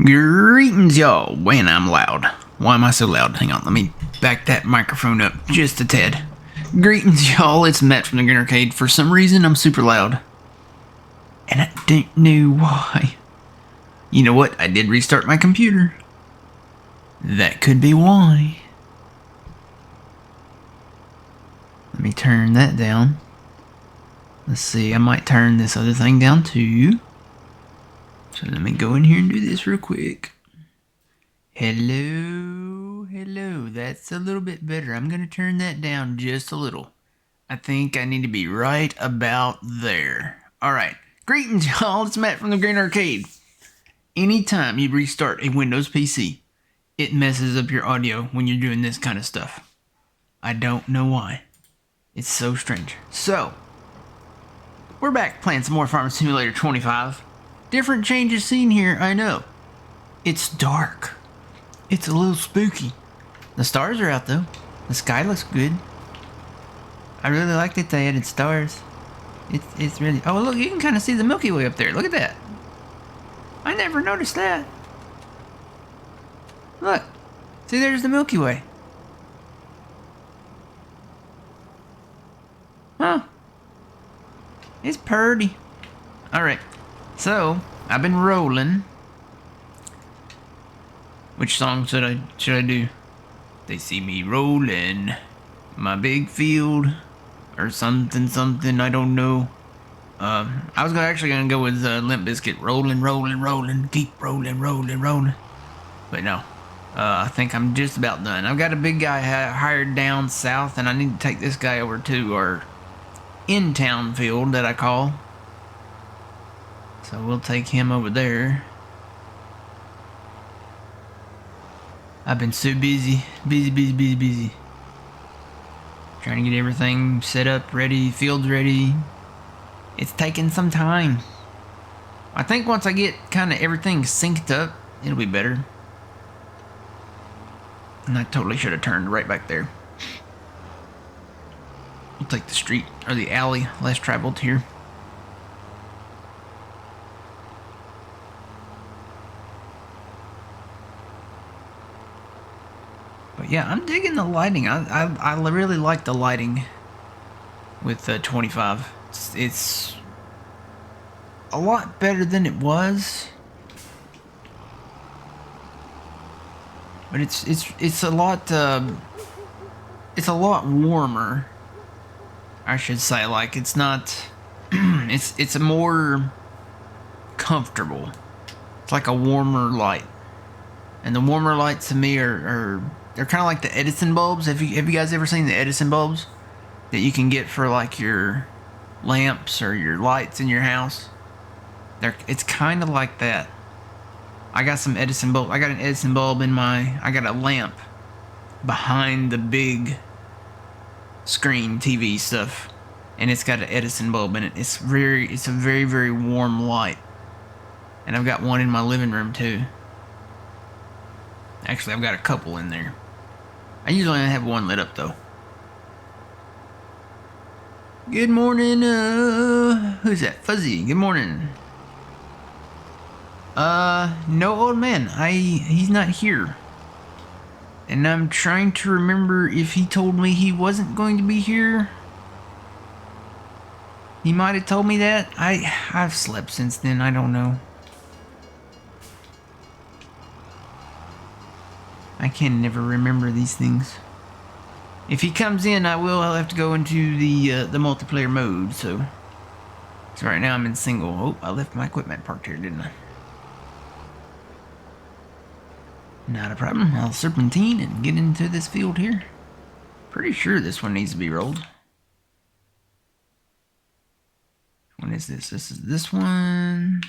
Greetings, y'all. Man, I'm loud. Why am I so loud? Hang on, let me back that microphone up just a tad. Greetings, y'all. It's Matt from the Green Arcade. For some reason, I'm super loud. And I don't know why. You know what? I did restart my computer. That could be why. Let me turn that down. Let's see, I might turn this other thing down too. So let me go in here and do this real quick. Hello, that's a little bit better. I'm gonna turn that down just a little. I think I need to be right about there. Alright, greetings y'all, it's Matt from the Green Arcade. Anytime you restart a Windows PC, it messes up your audio when you're doing this kind of stuff. I don't know why. It's so strange. So, we're back playing some more Farming Simulator 25. Different changes seen here, I know. It's dark. It's a little spooky. The stars are out though. The sky looks good. I really like that they added stars. It's really... Oh look, you can kind of see the Milky Way up there. Look at that. I never noticed that. Look. See, there's the Milky Way. Huh. It's purty. Alright. So, I've been rolling. Which song should I do? They see me rolling my big field or something, I don't know. I was actually gonna go with Limp Bizkit, rolling, keep rolling. But no, I think I'm just about done. I've got a big guy hired down south, and I need to take this guy over to our in-town field that I call. So we'll take him over there. I've been so busy. Trying to get everything set up, ready, fields ready. It's taking some time. I think once I get kind of everything synced up, it'll be better. And I totally should have turned right back there. We'll take the street, or the alley, less traveled here. But yeah, I'm digging the lighting. I really like the lighting with 25. It's a lot better than it was, but it's a lot warmer. I should say, like it's not. it's a more comfortable. It's like a warmer light, and the warmer lights to me are they're kind of like the Edison bulbs. Have you guys ever seen the Edison bulbs that you can get for like your lamps or your lights in your house? It's kind of like that. I got some Edison bulb. I got an Edison bulb in I got a lamp behind the big screen TV stuff, and it's got an Edison bulb in it. It's a very warm light, and I've got one in my living room too. Actually, I've got a couple in there. I usually only have one lit up though. Good morning, who's that? Fuzzy, good morning. No, old man, he's not here. And I'm trying to remember if he told me he wasn't going to be here. He might have told me that. I've slept since then, I don't know. I can never remember these things. If he comes in, I'll have to go into the multiplayer mode, so right now I'm in single. Oh, I left my equipment parked here, didn't I? Not a problem. I'll serpentine and get into this field here. Pretty sure this one needs to be rolled. When is this? This is this one.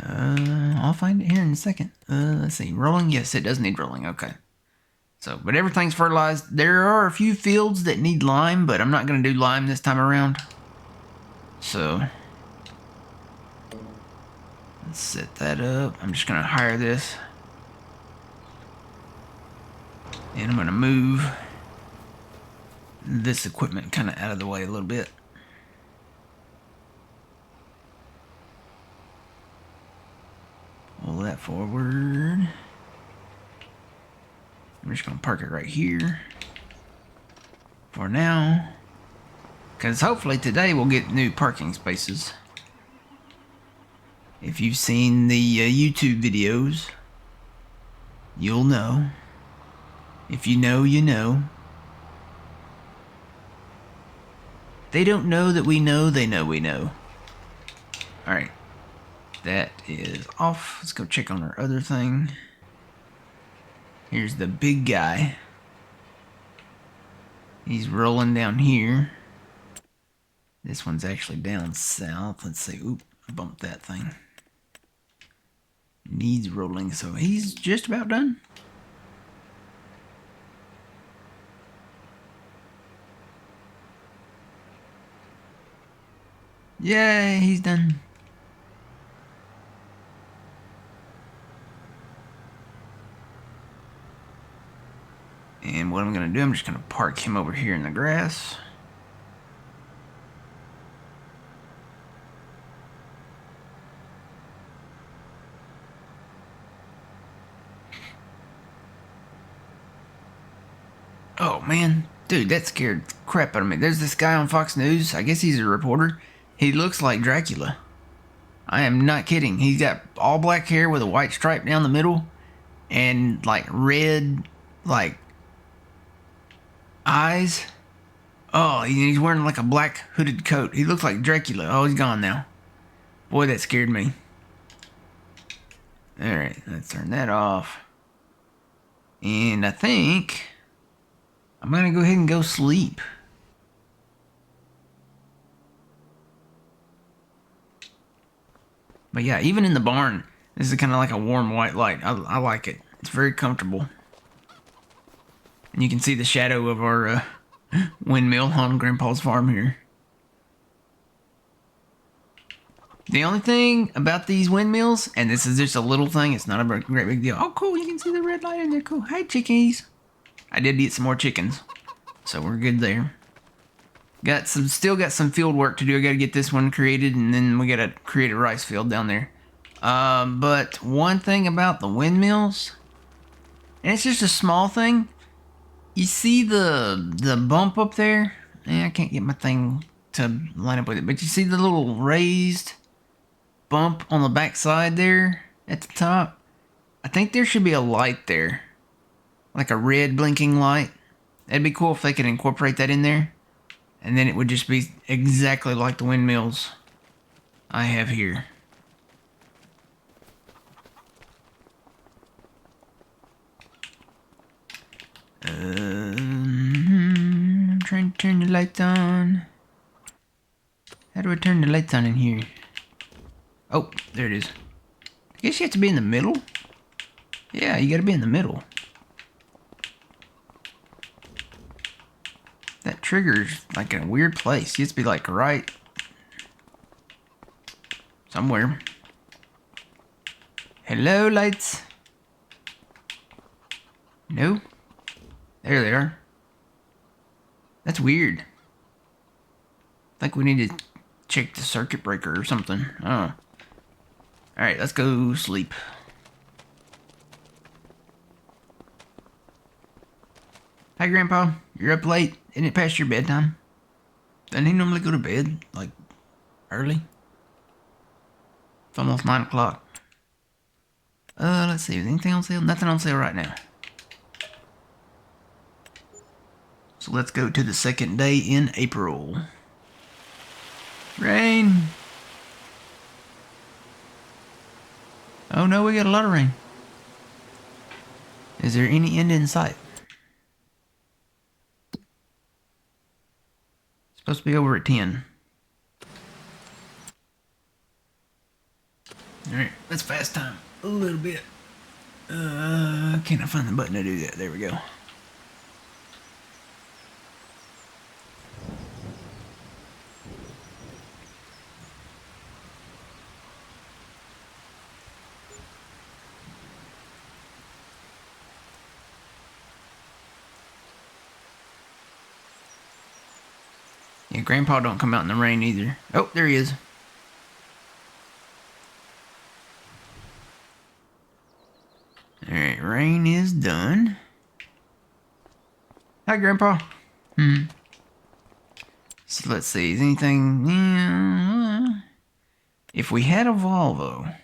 I'll find it here in a second. Let's see. Rolling? Yes, it does need rolling. Okay. So, but everything's fertilized. There are a few fields that need lime, but I'm not going to do lime this time around. So, let's set that up. I'm just going to hire this. And I'm going to move this equipment kind of out of the way a little bit. that forward. I'm just gonna park it right here for now, because hopefully today we'll get new parking spaces. If you've seen the YouTube videos, you'll know. If you know, you know. They don't know that we know they know we know. Alright. That is off. Let's go check on our other thing. Here's the big guy. He's rolling down here. This one's actually down south. Let's see. Oop, I bumped that thing. Needs rolling, so he's just about done. Yay, he's done. And what I'm gonna do, I'm just gonna park him over here in the grass. Oh man, dude, that scared the crap out of me. There's this guy on Fox News. I guess he's a reporter. He looks like Dracula. I am not kidding. He's got all black hair with a white stripe down the middle and like red, like eyes. Oh, he's wearing like a black hooded coat. He looks like Dracula. Oh, he's gone now. Boy, that scared me. Alright, let's turn that off. And I think I'm gonna go ahead and go sleep. But yeah, even in the barn, this is kind of like a warm white light. I like it. It's very comfortable. And you can see the shadow of our windmill on Grandpa's farm here. The only thing about these windmills, and this is just a little thing, it's not a great big deal. Oh, cool, you can see the red light in there. Cool. Hey, chickies. I did get some more chickens, so we're good there. Still got some field work to do. I got to get this one created, and then we got to create a rice field down there. But one thing about the windmills, and it's just a small thing. You see the bump up there? I can't get my thing to line up with it, but you see the little raised bump on the back side there at the top? I think there should be a light there, like a red blinking light. It'd be cool if they could incorporate that in there, and then it would just be exactly like the windmills I have here. I'm trying to turn the lights on. How do I turn the lights on in here? Oh, there it is. I guess you have to be in the middle? Yeah, you gotta be in the middle. That trigger's like in a weird place. You have to be like right somewhere. Hello, lights. No? There they are. That's weird. I think we need to check the circuit breaker or something. Oh. Alright, let's go sleep. Hi, Grandpa. You're up late. Isn't it past your bedtime? Doesn't he normally go to bed, like, early? It's almost 9 o'clock. Let's see. Is anything on sale? Nothing on sale right now. So let's go to the second day in April. Rain. Oh no, we got a lot of rain. Is there any end in sight? It's supposed to be over at 10. Alright, let's fast time a little bit. Can't I find the button to do that? There we go. Yeah, Grandpa don't come out in the rain either. Oh, there he is. Alright, rain is done. Hi, Grandpa. So let's see, is anything... Yeah, if we had a Volvo...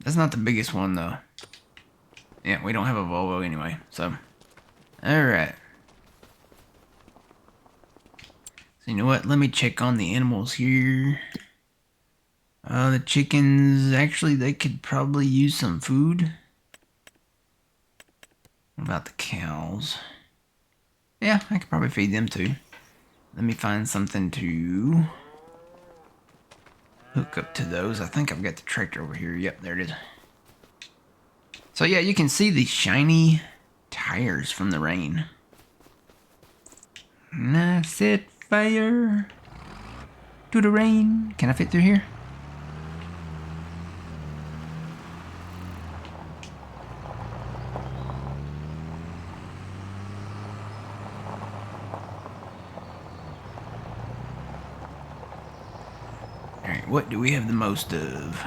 That's not the biggest one, though. Yeah, we don't have a Volvo anyway, so... Alright. So you know what, let me check on the animals here. The chickens, actually, they could probably use some food. What about the cows? Yeah, I could probably feed them too. Let me find something to hook up to those. I think I've got the tractor over here. Yep, there it is. So yeah, you can see the shiny tires from the rain. And I set fire to the rain. Can I fit through here? Alright, what do we have the most of?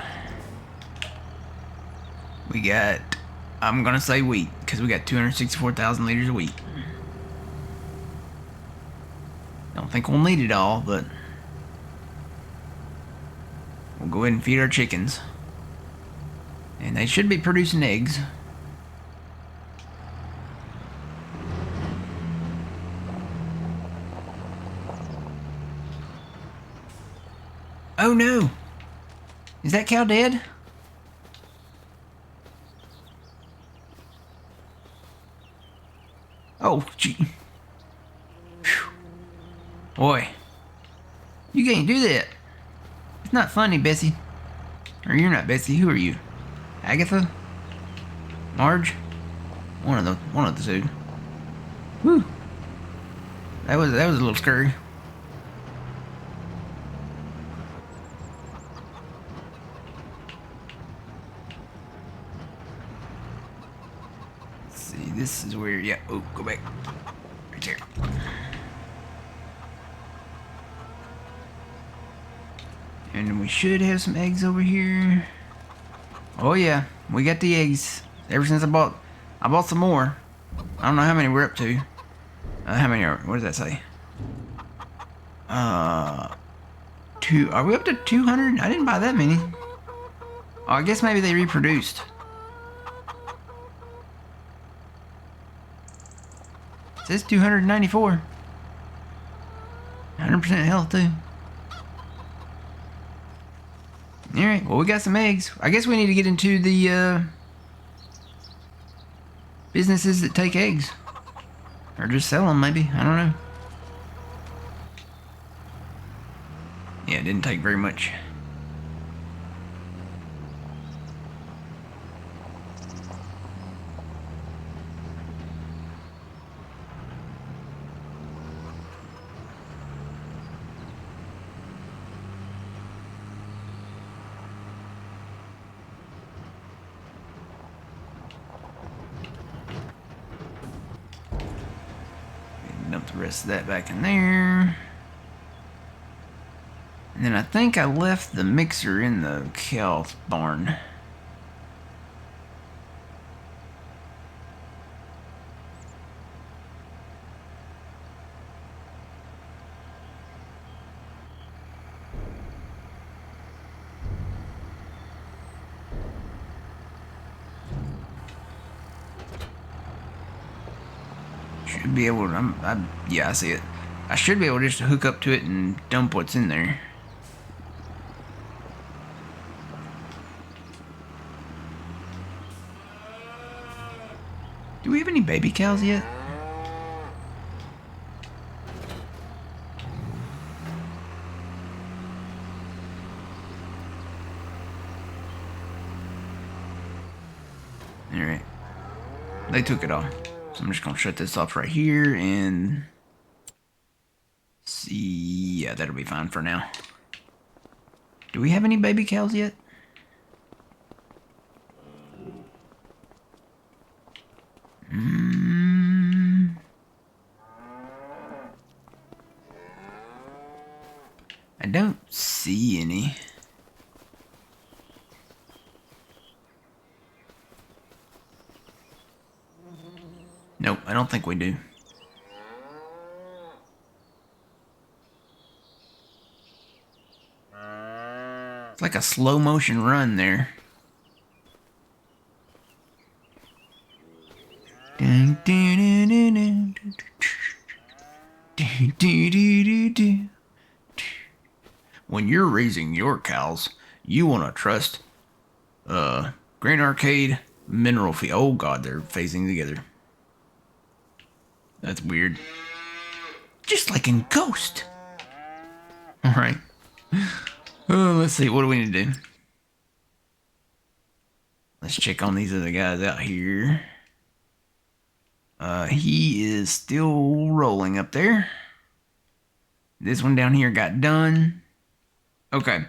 We got, I'm gonna say wheat, because we got 264,000 liters of wheat. Don't think we'll need it all, but we'll go ahead and feed our chickens. And they should be producing eggs. Oh no! Is that cow dead? Oh, gee. Whew. Boy. You can't do that. It's not funny, Bessie. Or you're not Bessie. Who are you? Agatha? Marge? One of the two. Whew. That was a little scary. Let's see, this is where, yeah, oh, go back. Right there. And we should have some eggs over here. Oh yeah, we got the eggs. Ever since I bought some more. I don't know how many we're up to. How many are, what does that say? Are we up to 200? I didn't buy that many. Oh, I guess maybe they reproduced. It says 294. 100% health too. Alright, well we got some eggs. I guess we need to get into the businesses that take eggs. Or just sell them maybe, I don't know. Yeah, it didn't take very much. Dump the rest of that back in there. And then I think I left the mixer in the cow barn. Should be able to, yeah, I see it. I should be able to just hook up to it and dump what's in there. Do we have any baby cows yet? Alright. They took it all. So I'm just gonna shut this off right here and see. Yeah, that'll be fine for now. Do we have any baby cows yet? I don't see any. Nope, I don't think we do. It's like a slow motion run there. When you're raising your cows, you want to trust Grain Arcade, Mineral Field. Oh god, they're phasing together. That's weird. Just like in Ghost. Alright. Let's see, what do we need to do? Let's check on these other guys out here. He is still rolling up there. This one down here got done. Okay,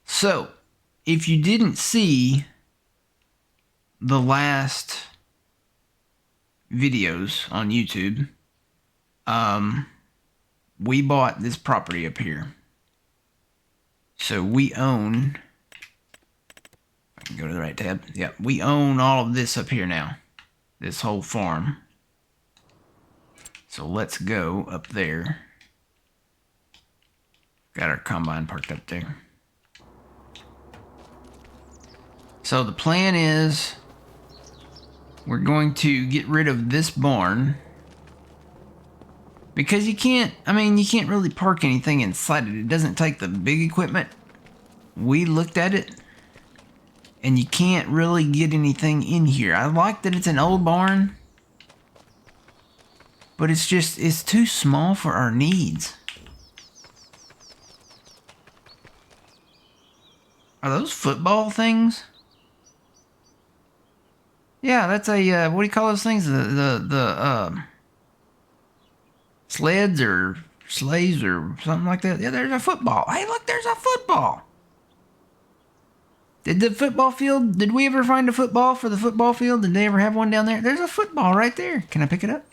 so if you didn't see the last videos on YouTube, we bought this property up here. So we own, I can go to the right tab. Yeah, we own all of this up here now. This whole farm. So let's go up there. Got our combine parked up there. So the plan is we're going to get rid of this barn. Because you can't really park anything inside it. It doesn't take the big equipment. We looked at it, and you can't really get anything in here. I like that it's an old barn, but it's too small for our needs. Are those football things? Yeah, that's a, what do you call those things? The sleds or sleighs or something like that. Yeah, there's a football. Hey, look, there's a football. Did the football field, did we ever find a football for the football field? Did they ever have one down there? There's a football right there. Can I pick it up?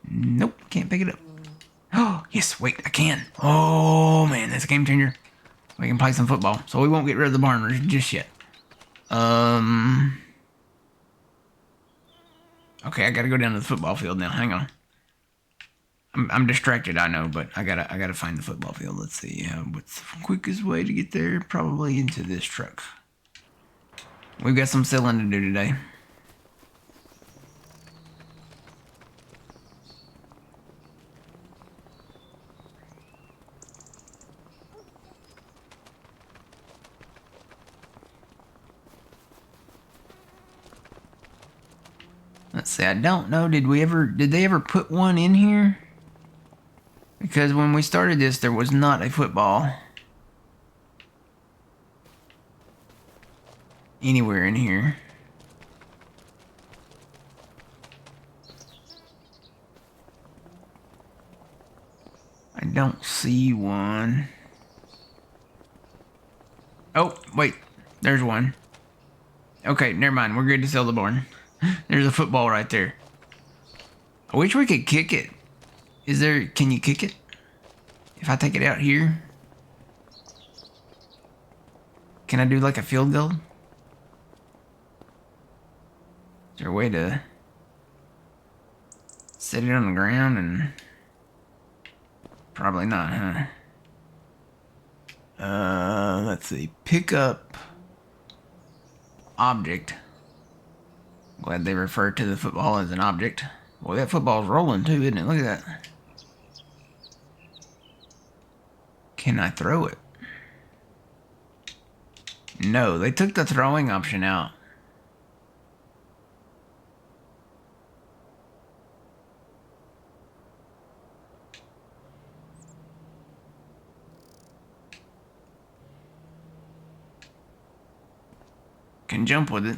Nope, can't pick it up. Oh, yes, wait, I can. Oh, man, that's a game changer. We can play some football. So we won't get rid of the barn just yet. Okay, I gotta go down to the football field now. Hang on. I'm distracted, I know, but I gotta find the football field. Let's see, what's the quickest way to get there? Probably into this truck. We've got some selling to do today. Let's see, I don't know, did they ever put one in here? Because when we started this, there was not a football anywhere in here. I don't see one. Oh, wait, there's one. Okay, never mind, we're good to sell the barn. There's a football right there. I wish we could kick it. Can you kick it? If I take it out here? Can I do like a field goal? Is there a way to set it on the ground and... Probably not, huh? Let's see. Pick up object. Glad they refer to the football as an object. Boy, that football's rolling too, isn't it? Look at that. Can I throw it? No, they took the throwing option out. Can jump with it.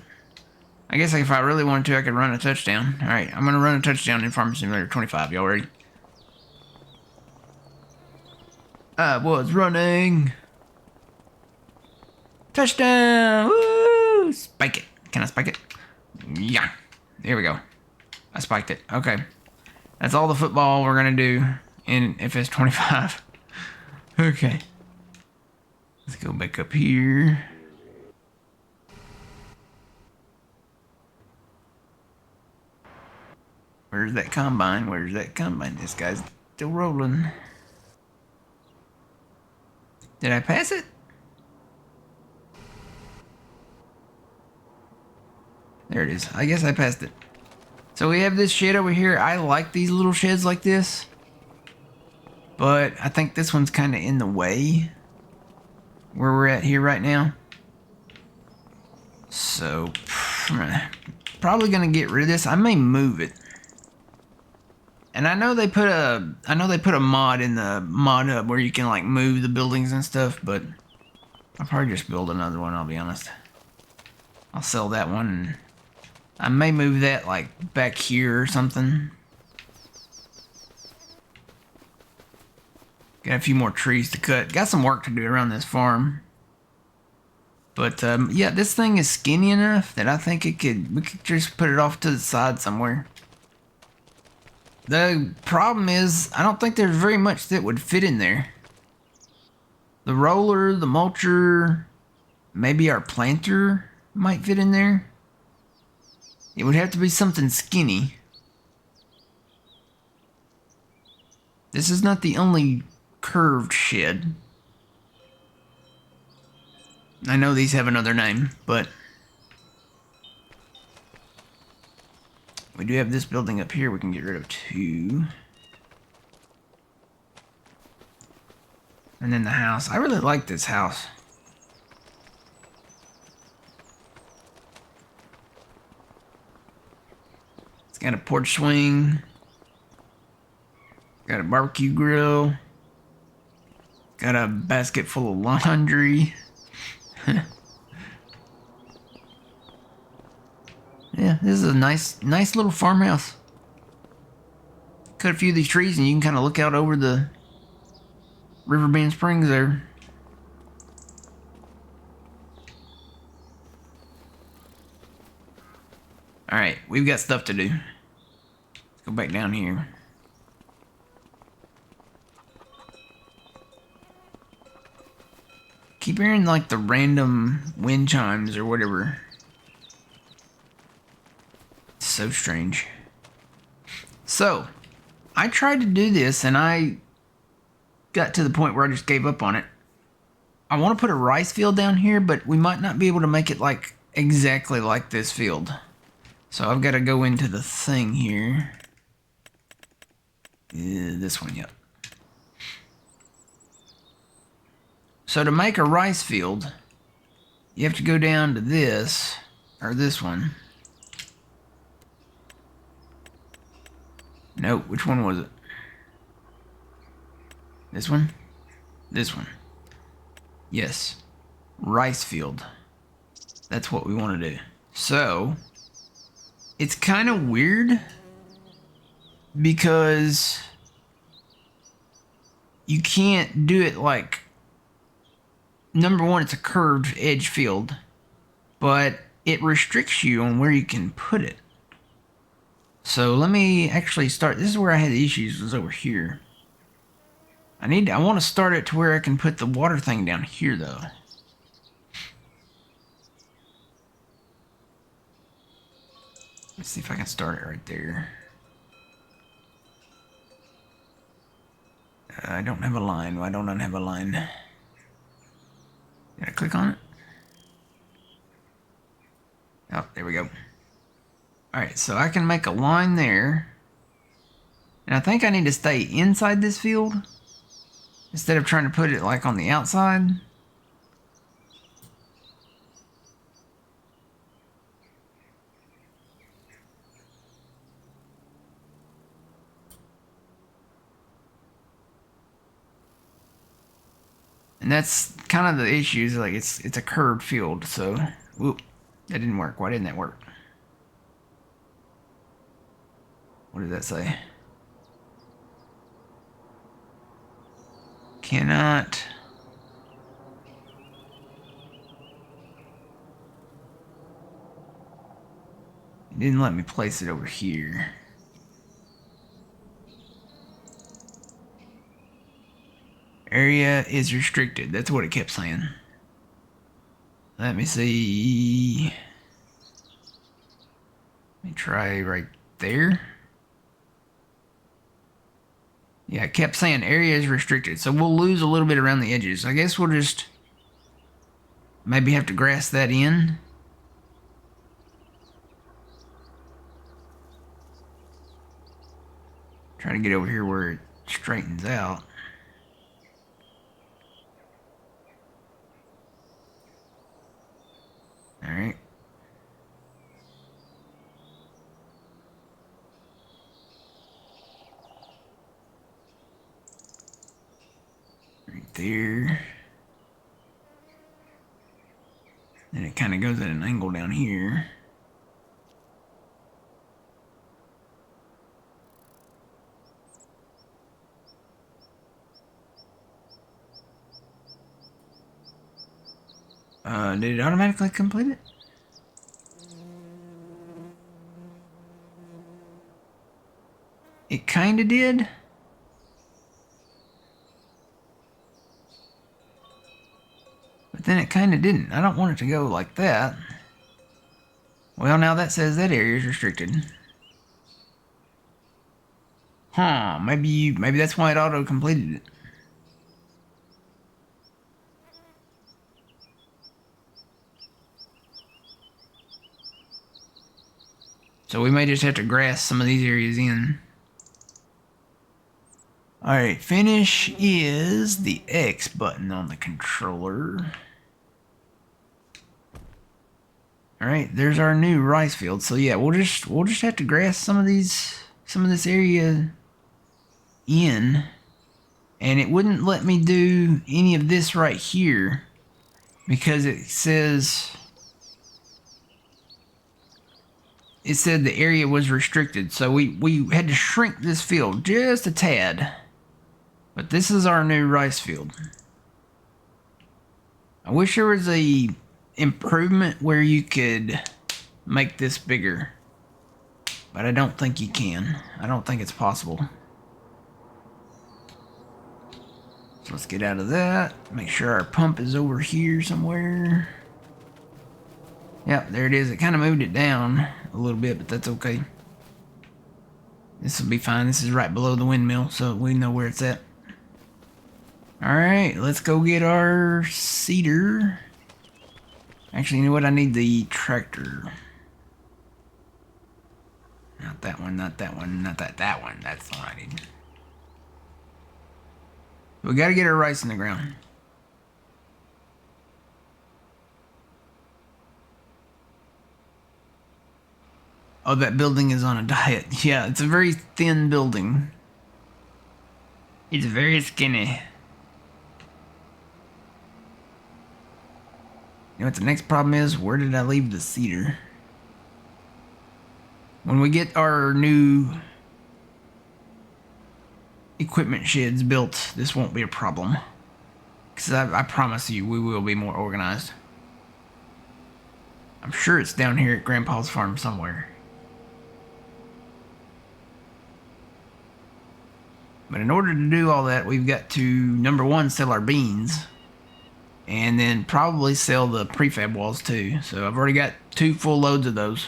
I guess if I really wanted to, I could run a touchdown. Alright, I'm going to run a touchdown in Farming Simulator 25. Y'all ready? I was running. Touchdown! Woo! Spike it. Can I spike it? Yeah. There we go. I spiked it. Okay. That's all the football we're going to do in FS25. Okay. Let's go back up here. Where's that combine? Where's that combine? This guy's still rolling. Did I pass it? There it is. I guess I passed it. So we have this shed over here. I like these little sheds like this, but I think this one's kind of in the way where we're at here right now. So probably gonna get rid of this. I may move it. And I know they put a mod in the mod hub where you can like move the buildings and stuff, but I'll probably just build another one, I'll be honest. I'll sell that one and I may move that like back here or something. Got a few more trees to cut. Got some work to do around this farm. But yeah, this thing is skinny enough that I think we could just put it off to the side somewhere. The problem is, I don't think there's very much that would fit in there. The roller, the mulcher, maybe our planter might fit in there. It would have to be something skinny. This is not the only curved shed. I know these have another name, but we do have this building up here we can get rid of too. And then the house. I really like this house. It's got a porch swing. Got a barbecue grill. Got a basket full of laundry. Yeah, this is a nice little farmhouse. Cut a few of these trees and you can kind of look out over the Riverbend Springs there. Alright, we've got stuff to do. Let's go back down here. Keep hearing like the random wind chimes or whatever. It's so strange. So, I tried to do this and I got to the point where I just gave up on it. I want to put a rice field down here, but we might not be able to make it like exactly like this field. So I've got to go into the thing here. This one, yep. So to make a rice field, you have to go down to this, or this one. Nope, which one was it? This one? This one. Yes. Rice field. That's what we want to do. So, it's kind of weird because you can't do it like, number one, it's a curved edge field, but it restricts you on where you can put it. So let me actually start. This is where I had the issues, was over here. I want to start it to where I can put the water thing down here though. Let's see if I can start it right there. I don't have a line. Why don't I have a line? Did I click on it? Oh, there we go. Alright, so I can make a line there. And I think I need to stay inside this field instead of trying to put it like on the outside. And that's kind of the issue, is like it's a curved field, so whoop, that didn't work. Why didn't that work? What did that say? Cannot. It didn't let me place it over here. Area is restricted. That's what it kept saying. Let me see. Let me try right there. Yeah, it kept saying area is restricted, so we'll lose a little bit around the edges. I guess we'll just maybe have to grass that in. Try to get over here where it straightens out. All right. Right there. Then it kind of goes at an angle down here. Did it automatically complete it? It kind of did. But then it kind of didn't. I don't want it to go like that. Well, now that says that area is restricted. Huh, maybe that's why it auto-completed it. So we may just have to grass some of these areas in. Alright, finish is the X button on the controller. Alright, there's our new rice field. So yeah, we'll just have to grass some of this area in. And it wouldn't let me do any of this right here because it said the area was restricted. So we had to shrink this field just a tad. But this is our new rice field. I wish there was a improvement where you could make this bigger. But I don't think you can. I don't think it's possible. So let's get out of that. Make sure our pump is over here somewhere. Yep, there it is. It kind of moved it down a little bit, but that's okay. This will be fine. This is right below the windmill, so we know where it's at. Alright, let's go get our seeder. Actually, you know what? I need the tractor. Not that one, not that one, not that one. That's the one I need. We gotta get our rice in the ground. Oh, that building is on a diet. Yeah, it's a very thin building. It's very skinny. You know what the next problem is? Where did I leave the seeder? When we get our new equipment sheds built, this won't be a problem. Because I promise you, we will be more organized. I'm sure it's down here at Grandpa's farm somewhere. But in order to do all that, we've got to, number one, sell our beans. And then probably sell the prefab walls too. So I've already got 2 full loads of those.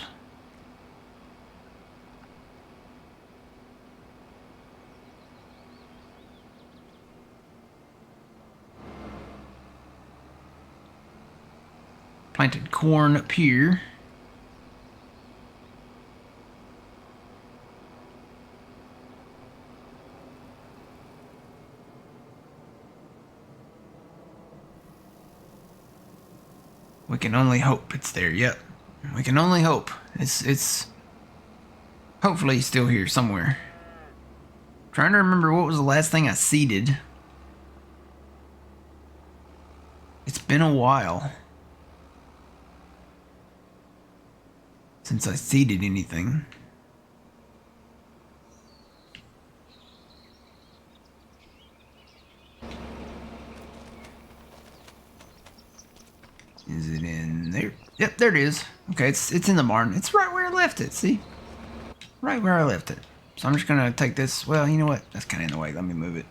Planted corn up here. We can only hope it's there. Yep. We can only hope. It's hopefully still here somewhere. Trying to remember what was the last thing I seeded. It's been a while since I seeded anything. Is it in there? Yep, there it is. Okay, it's in the barn. It's right where I left it, see? Right where I left it. So I'm just gonna take this. Well, you know what? That's kind of in the way. Let me move it.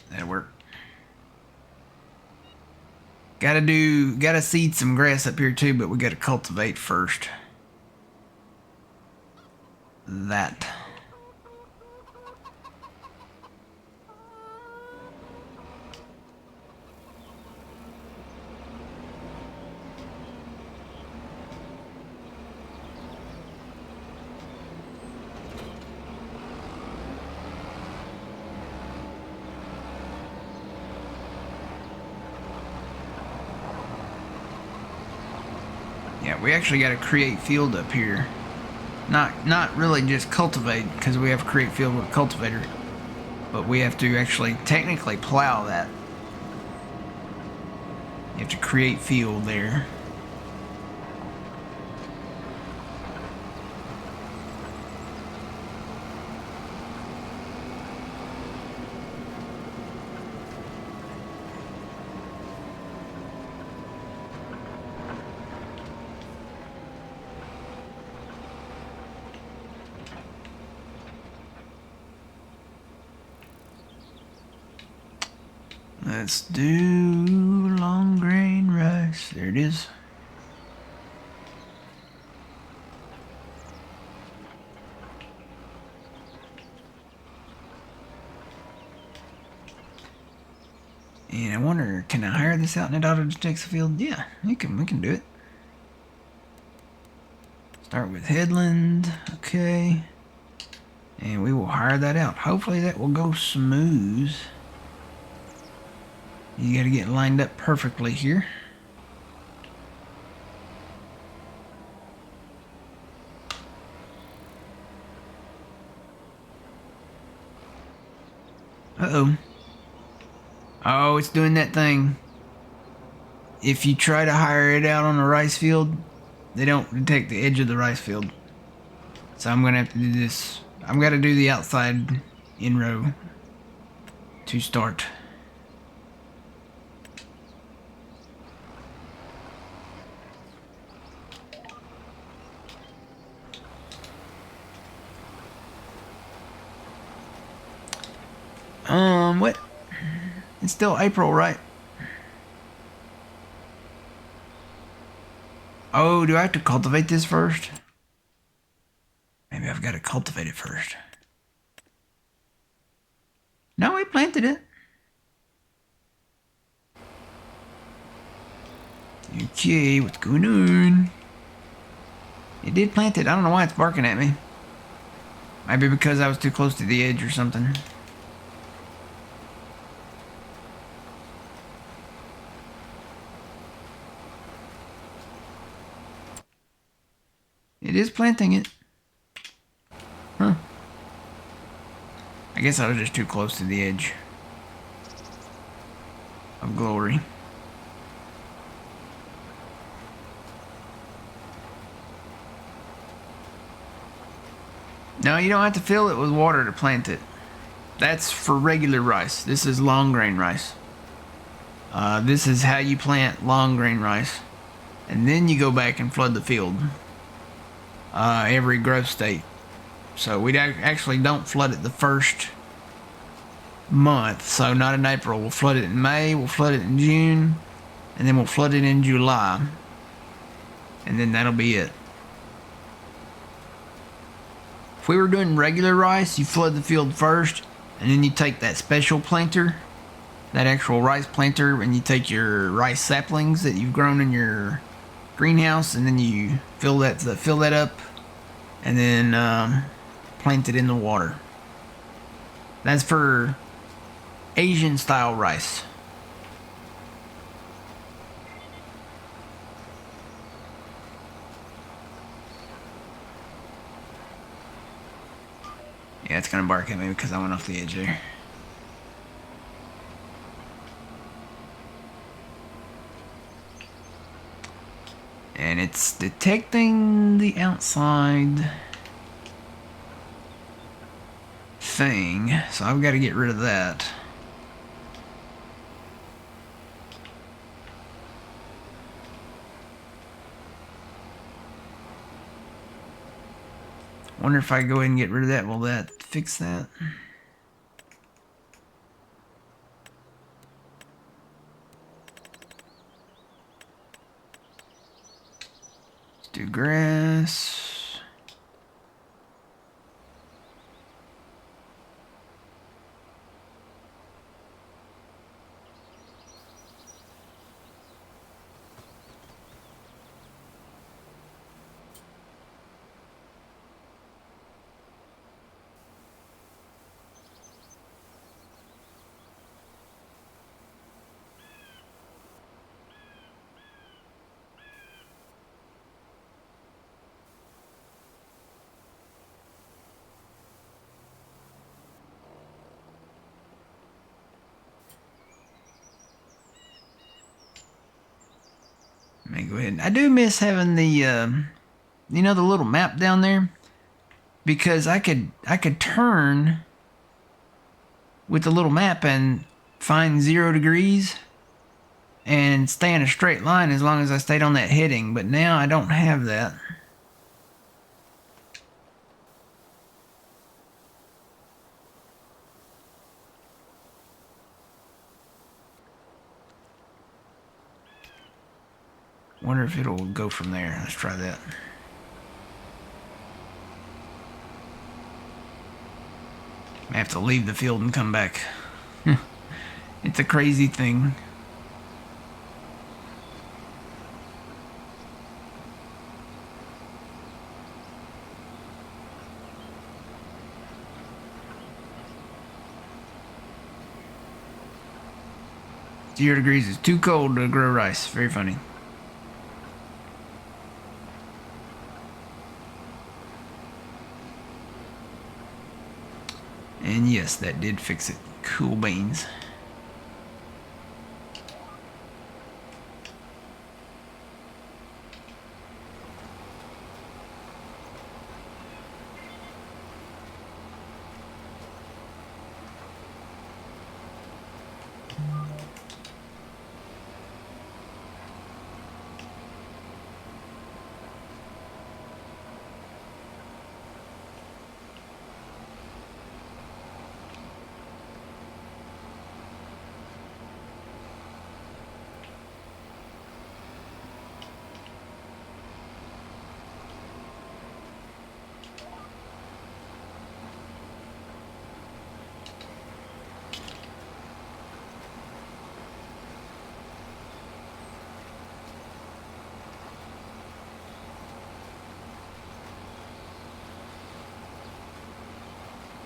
That'll work. Gotta seed some grass up here too, but we gotta cultivate first. that. Yeah, we actually got to create field up here. Not really just cultivate, because we have to create field with cultivator, but we have to actually technically plow that. You have to create field there. Let's do long grain rice. There it is. And I wonder, can I hire this out and it auto detects the field? Yeah, we can do it. Start with headland, okay. And we will hire that out. Hopefully that will go smooth. You gotta get lined up perfectly here. Uh-oh. Oh, it's doing that thing. If you try to hire it out on a rice field, they don't detect the edge of the rice field. So I'm gonna have to do this. I'm gonna do the outside in row to start. What? It's still April, right? Oh, do I have to cultivate this first? Maybe I've got to cultivate it first. No, we planted it. Okay, what's going on? It did plant it. I don't know why it's barking at me. Maybe because I was too close to the edge or something. It is planting it. Huh. I guess I was just too close to the edge of glory. No, you don't have to fill it with water to plant it. That's for regular rice. This is long grain rice. This is how you plant long grain rice. And then you go back and flood the field every growth state. So we actually don't flood it the first month. So not in April. We'll flood it in May, we'll flood it in June, and then we'll flood it in July. And then that'll be it. If we were doing regular rice, you flood the field first, and then you take that special planter, that actual rice planter, and you take your rice saplings that you've grown in your greenhouse, and then you fill that up, and then plant it in the water. That's for Asian style rice. Yeah, it's gonna bark at me because I went off the edge there. And it's detecting the outside thing, so I've got to get rid of that. Wonder if I go ahead and get rid of that, will that fix that? Let's do grass. Let me go ahead. I do miss having the, you know, the little map down there, because I could turn with the little map and find 0 degrees and stay in a straight line as long as I stayed on that heading. But now I don't have that. Wonder if it'll go from there. Let's try that. I have to leave the field and come back. It's a crazy thing. Zero degrees is too cold to grow rice. Very funny. And yes, that did fix it. Cool beans.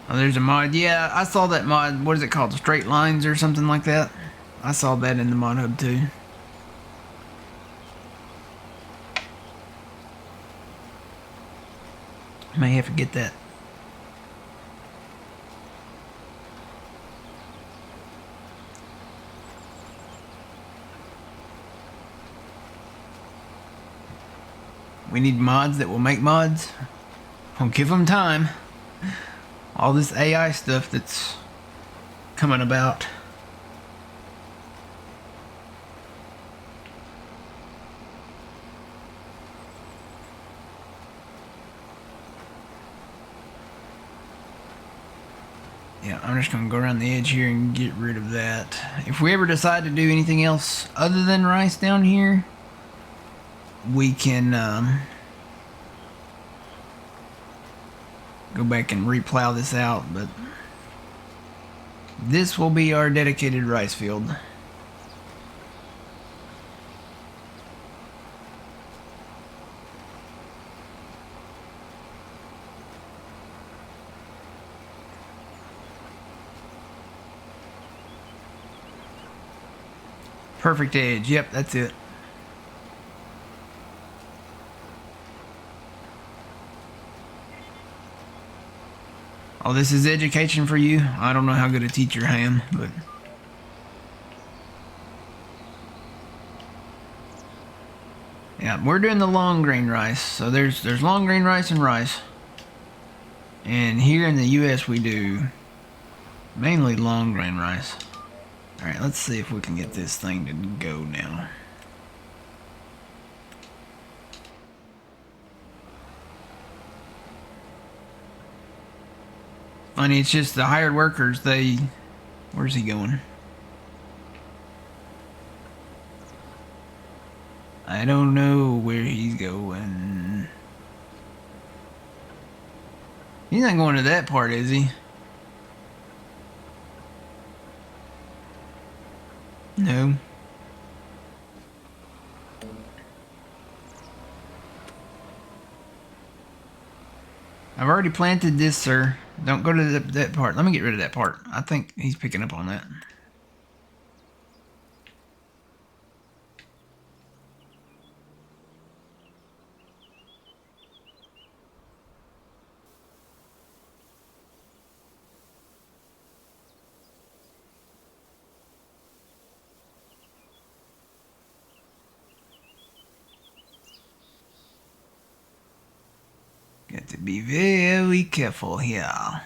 Oh, there's a mod. Yeah, I saw that mod. What is it called? Straight lines or something like that? I saw that in the mod hub too. May have to get that. We need mods that will make mods. I'll give them time. All this AI stuff that's coming about. Yeah, I'm just going to go around the edge here and get rid of that. If we ever decide to do anything else other than rice down here, we can go back and replow this out, but this will be our dedicated rice field. Perfect edge. Yep, that's it. Oh, this is education for you. I don't know how good a teacher I am, but yeah, we're doing the long grain rice. So there's long grain rice and rice. And here in the US we do mainly long grain rice. Alright, let's see if we can get this thing to go now. Funny, it's just the hired workers, they... Where's he going? I don't know where he's going. He's not going to that part, is he? No. I've already planted this, sir. Don't go to that part. Let me get rid of that part. I think he's picking up on that. to be very careful here.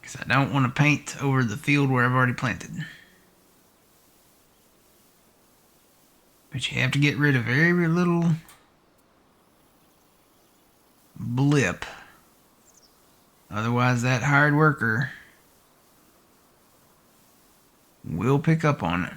Because I don't want to paint over the field where I've already planted. But you have to get rid of every little blip. Otherwise that hard worker will pick up on it.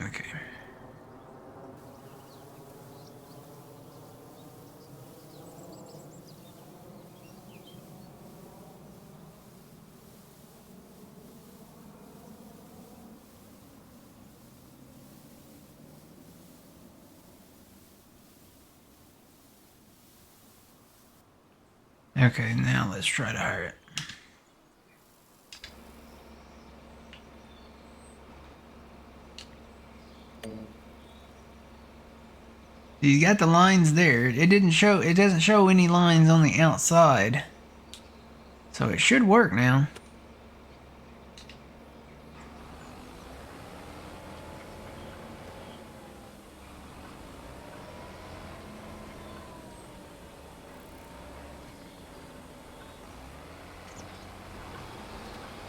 Okay. Okay, now let's try to hire it. You got the lines there. It doesn't show any lines on the outside. So it should work now.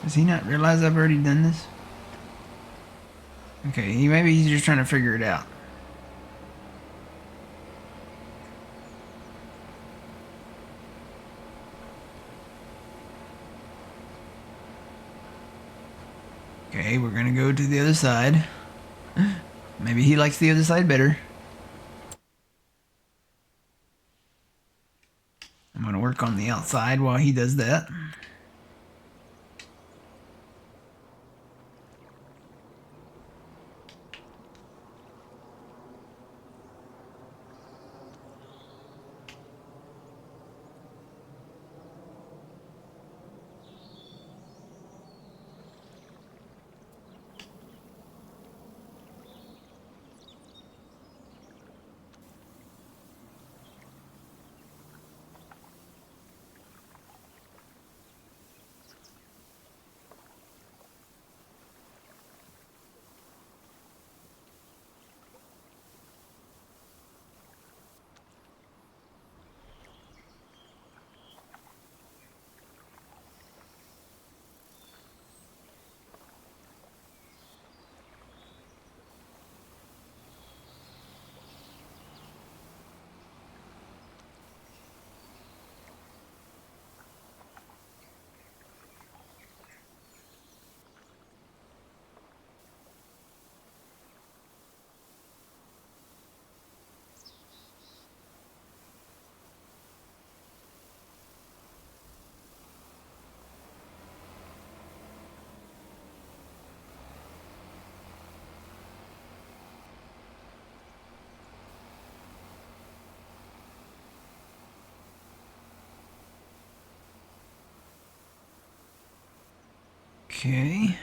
Does he not realize I've already done this? Okay, maybe he's just trying to figure it out. Okay, we're gonna go to the other side. Maybe he likes the other side better. I'm gonna work on the outside while he does that. Okay.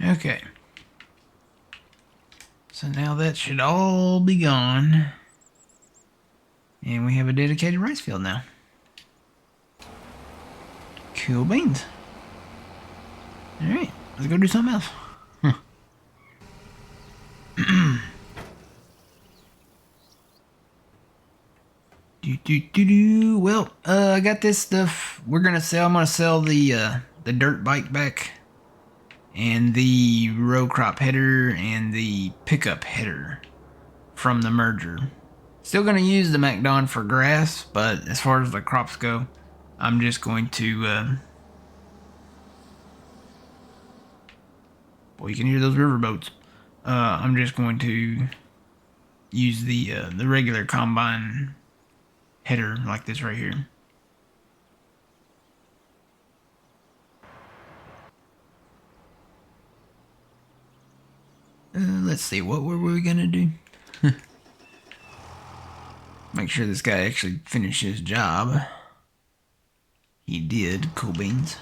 Okay. So now that should all be gone. And we have a dedicated rice field now. Cool beans. Alright, let's go do something else. Well, I got this stuff we're gonna sell. I'm gonna sell the dirt bike back, and the row crop header, and the pickup header from the merger. Still gonna use the MacDon for grass, but as far as the crops go, I'm just going to. Well, you can hear those river boats. I'm just going to use the regular combine header like this right here. Let's see, what were we gonna do? Make sure this guy actually finished his job. He did. Cool beans.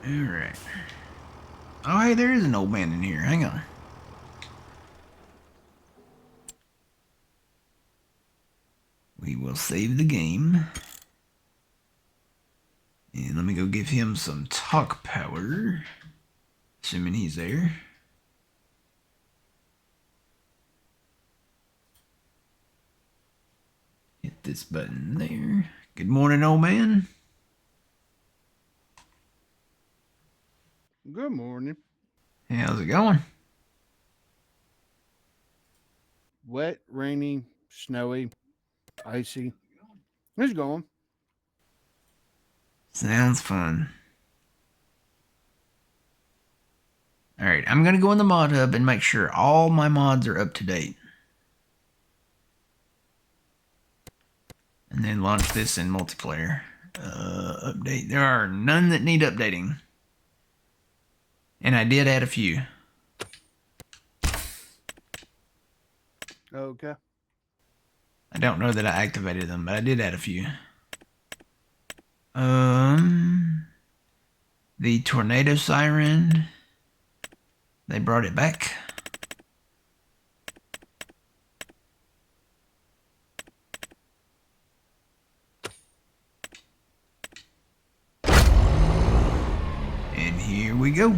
Alright. Oh, hey, there is an old man in here. Hang on. We will save the game. And let me go give him some talk power. Assuming he's there. Hit this button there. Good morning, old man. Good morning. Hey, how's it going? Wet, rainy, snowy, icy. It's going. Sounds fun. Alright, I'm going to go in the mod hub and make sure all my mods are up to date. And then launch this in multiplayer. Update. There are none that need updating. And I did add a few. Okay. I don't know that I activated them, but I did add a few. The tornado siren. They brought it back. And here we go.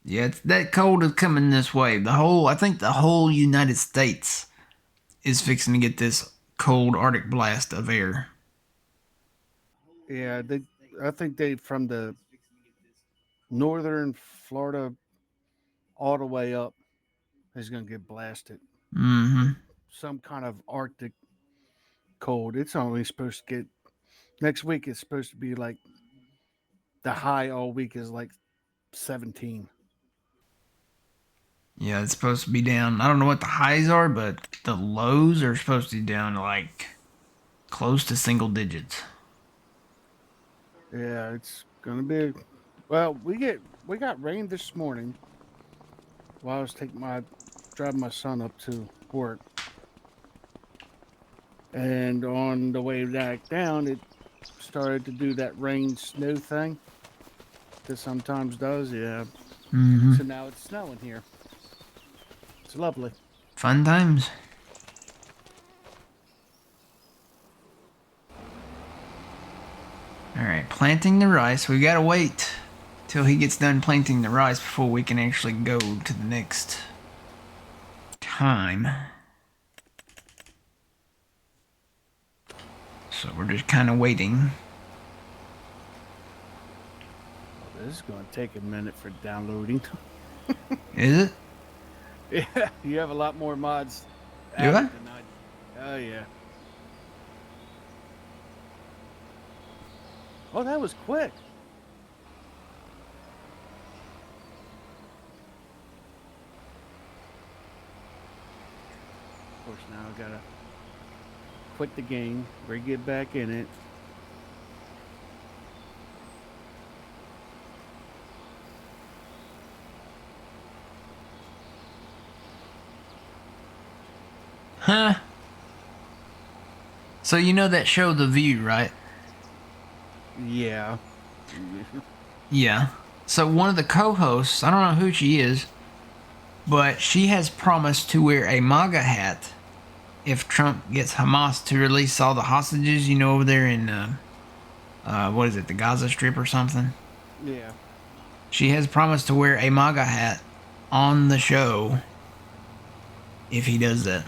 Yeah, it's that cold is coming this way. I think the whole United States is fixing to get this cold Arctic blast of air. Yeah, I think they from the northern Florida all the way up is going to get blasted with Mm-hmm. some kind of Arctic cold. It's only supposed to get next week. It's supposed to be like the high all week is like 17. Yeah, it's supposed to be down. I don't know what the highs are, but the lows are supposed to be down to like close to single digits. Yeah, it's going to be. Well, we got rain this morning while I was driving my son up to work. And on the way back down, it started to do that rain snow thing that sometimes does. Yeah. Mm-hmm. So now it's snowing here. It's lovely. Fun times. Alright, planting the rice. We gotta wait till he gets done planting the rice before we can actually go to the next time. So we're just kind of waiting. This is going to take a minute for downloading. Is it? Yeah, you have a lot more mods Do I? added than I do. Oh yeah. Oh, that was quick. Of course, now I gotta quit the game, re-get back in it. Huh? So you know that show The View, right? Yeah. Yeah. So one of the co-hosts, I don't know who she is, but she has promised to wear a MAGA hat if Trump gets Hamas to release all the hostages, over there in what is it, the Gaza Strip or something. Yeah. She has promised to wear a MAGA hat on the show if he does that.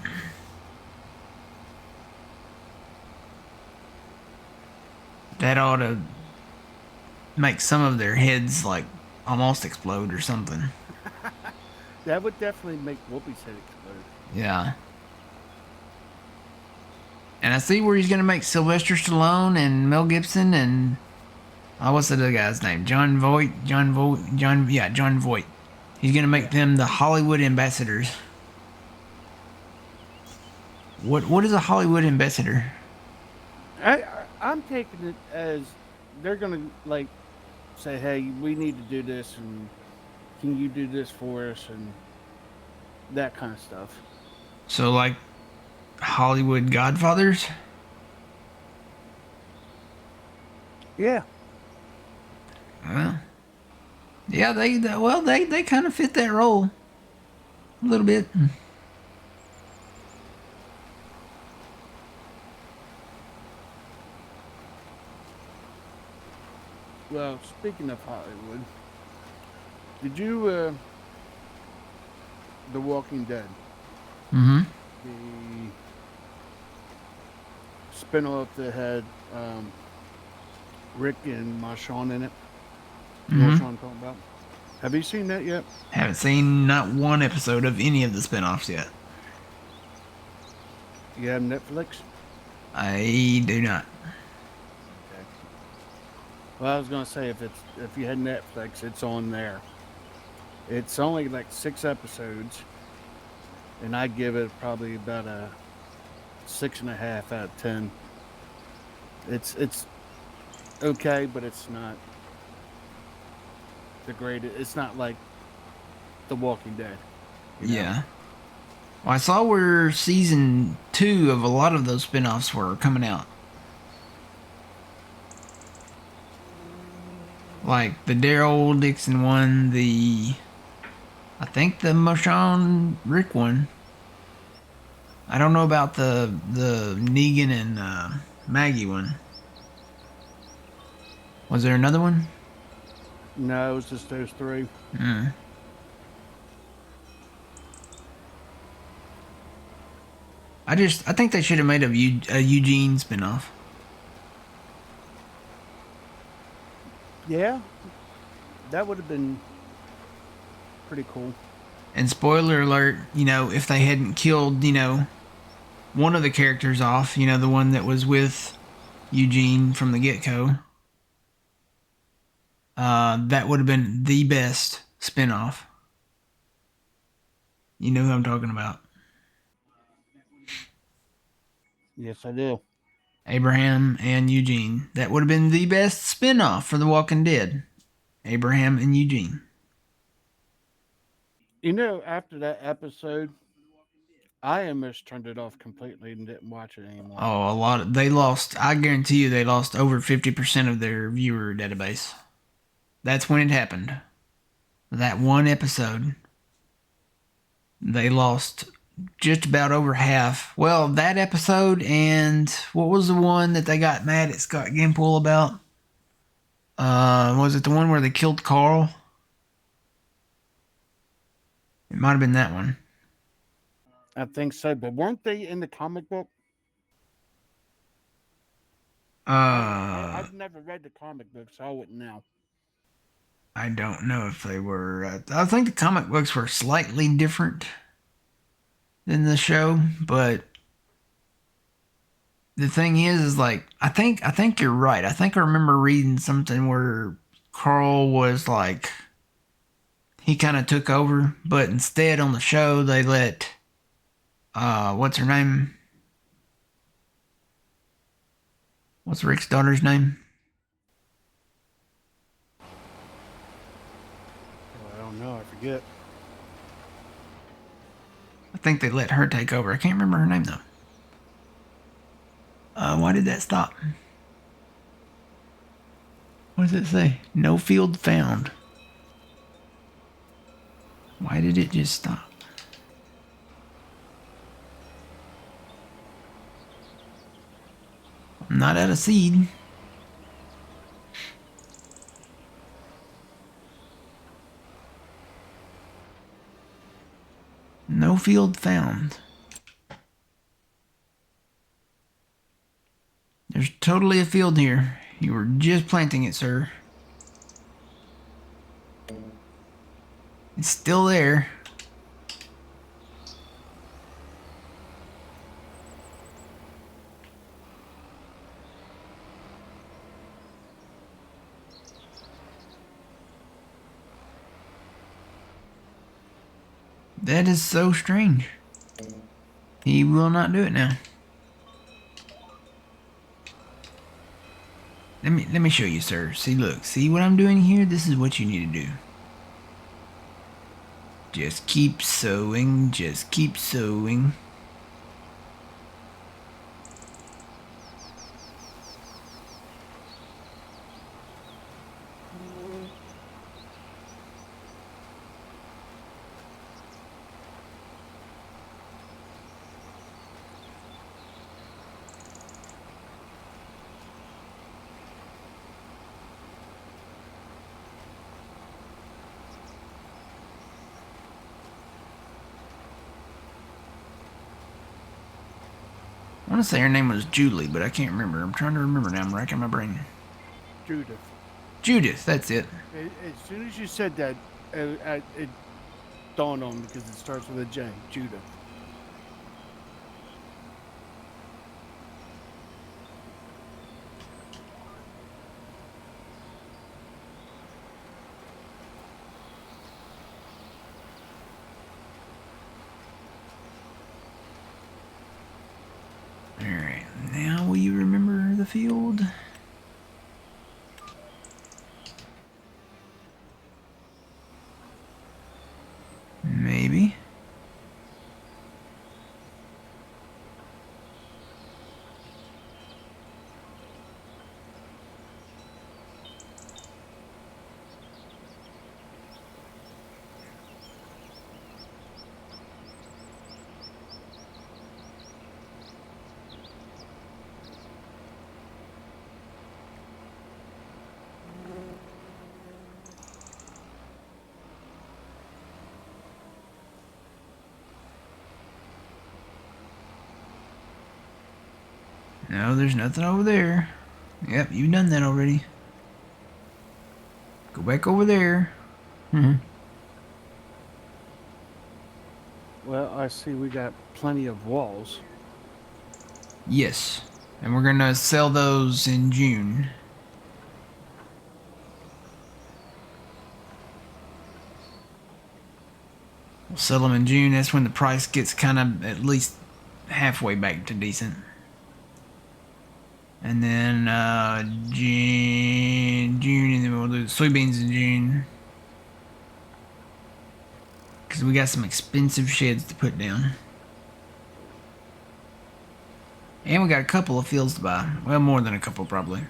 That ought to make some of their heads like almost explode or something. That would definitely make Whoopi's head explode. Yeah. And I see where he's going to make Sylvester Stallone and Mel Gibson and what's the other guy's name? John Voight. John Voight. He's going to make Yeah. them the Hollywood ambassadors. What is a Hollywood ambassador? I'm taking it as they're gonna like say, "Hey, we need to do this, and can you do this for us?" and that kind of stuff. So like Hollywood Godfathers? Yeah. Well, yeah, they kind of fit that role a little bit. Well, speaking of Hollywood, did you The Walking Dead, Mm-hmm. the spinoff that had Rick and Marshawn in it? You know what Mm-hmm. I'm talking about? Have you seen that yet? Haven't seen not one episode of any of the spinoffs yet. You have Netflix? I do not. Okay. Well, I was gonna say if you had Netflix, it's on there. It's only like 6 episodes, and I give it probably about a 6.5 out of 10. It's okay, but it's not the greatest. It's not like The Walking Dead, you know. Yeah. Well, I saw where season 2 of a lot of those spinoffs were coming out. Like the Daryl Dixon one, I think the Moshawn Rick one. I don't know about the Negan and Maggie one. Was there another one? No, it was just those three. Mm. I think they should have made a Eugene spinoff. Yeah, that would have been pretty cool. And spoiler alert, if they hadn't killed, one of the characters off, the one that was with Eugene from the get go, that would have been the best spinoff. You know who I'm talking about. Yes, I do. Abraham and Eugene. That would have been the best spinoff for The Walking Dead. Abraham and Eugene. You know, after that episode, I almost turned it off completely and didn't watch it anymore. Oh, they lost, I guarantee you, they lost over 50% of their viewer database. That's when it happened. That one episode, they lost just about over half. Well, that episode, and what was the one that they got mad at Scott Gimple about? Was it the one where they killed Carl? It might have been that one. I think so, but weren't they in the comic book? Uh, I've never read the comic book, so I wouldn't know. I don't know if they were. I think the comic books were slightly different. than the show, but the thing is like I think you're right. I think I remember reading something where Carl was like he kind of took over, but instead on the show they let what's her name? What's Rick's daughter's name? Oh, I don't know. I forget. I think they let her take over. I can't remember her name though. Why did that stop? What does it say? No field found. Why did it just stop? I'm not out of seed. No field found. There's totally a field here. You were just planting it, sir. It's still there. That is so strange. He will not do it now. Let me show you, sir. See, look. See what I'm doing here? This is what you need to do. Just keep sowing. Just keep sowing. I want to say her name was Julie, but I can't remember. I'm trying to remember now. I'm racking my brain. Judith. Judith, that's it. As soon as you said that, it dawned on me because it starts with a J. Judith. Alright, now will you remember the field? Maybe. No, there's nothing over there. Yep, you've done that already. Go back over there. Well, I see we got plenty of walls. Yes. And we're gonna sell those in June. We'll sell them in June. That's when the price gets kind of at least halfway back to decent. And then June, and then we'll do soybeans in June. Because we got some expensive sheds to put down. And we got a couple of fields to buy. Well, more than a couple, probably.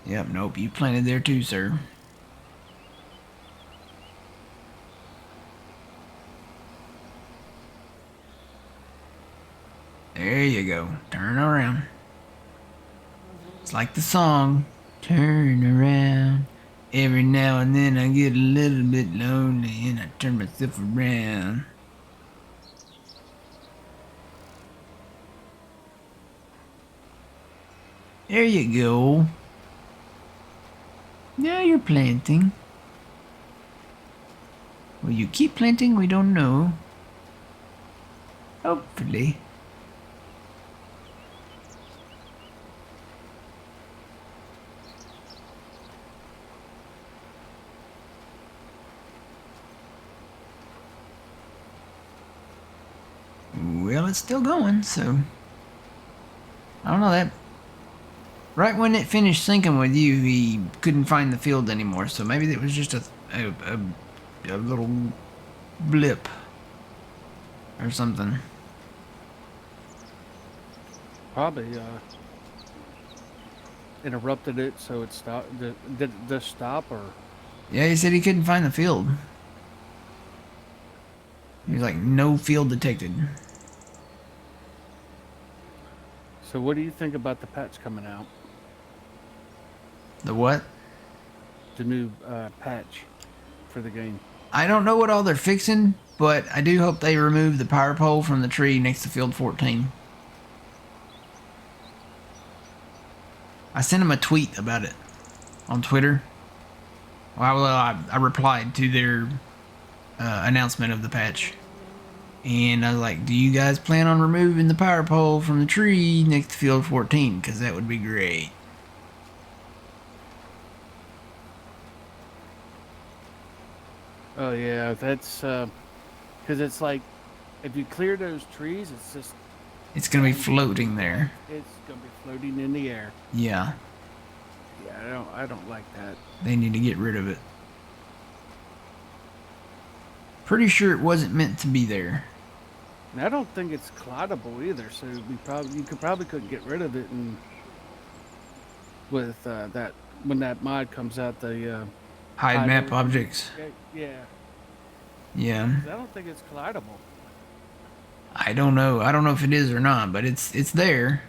Yep, nope, you planted there too, sir. There you go. Turn around. It's like the song. Turn around. Every now and then I get a little bit lonely and I turn myself around. There you go. Yeah, you're planting. Will you keep planting? We don't know. Hopefully. Well, it's still going, so I don't know that. Right when it finished syncing with you, he couldn't find the field anymore. So maybe it was just a little blip or something. Probably interrupted it, so it stopped. Did it just stop, or? Yeah, he said he couldn't find the field. He was like, no field detected. So, what do you think about the patch coming out? The what? The new patch for the game. I don't know what all they're fixing, but I do hope they remove the power pole from the tree next to field 14. I sent him a tweet about it on Twitter. Well, I replied to their announcement of the patch. And I was like, do you guys plan on removing the power pole from the tree next to field 14? Because that would be great. Oh yeah, that's because it's like if you clear those trees, it's just It's going to be floating there. it's gonna be floating in the air. Yeah, Yeah, I don't like that. they need to get rid of it. Pretty sure it wasn't meant to be there. And I don't think it's cloudable either. So you could get rid of it, and with that when that mod comes out, the Hide map everything. objects. Yeah, Yeah. 'cause I don't think it's collidable. I don't know. I don't know if it is or not, but it's there.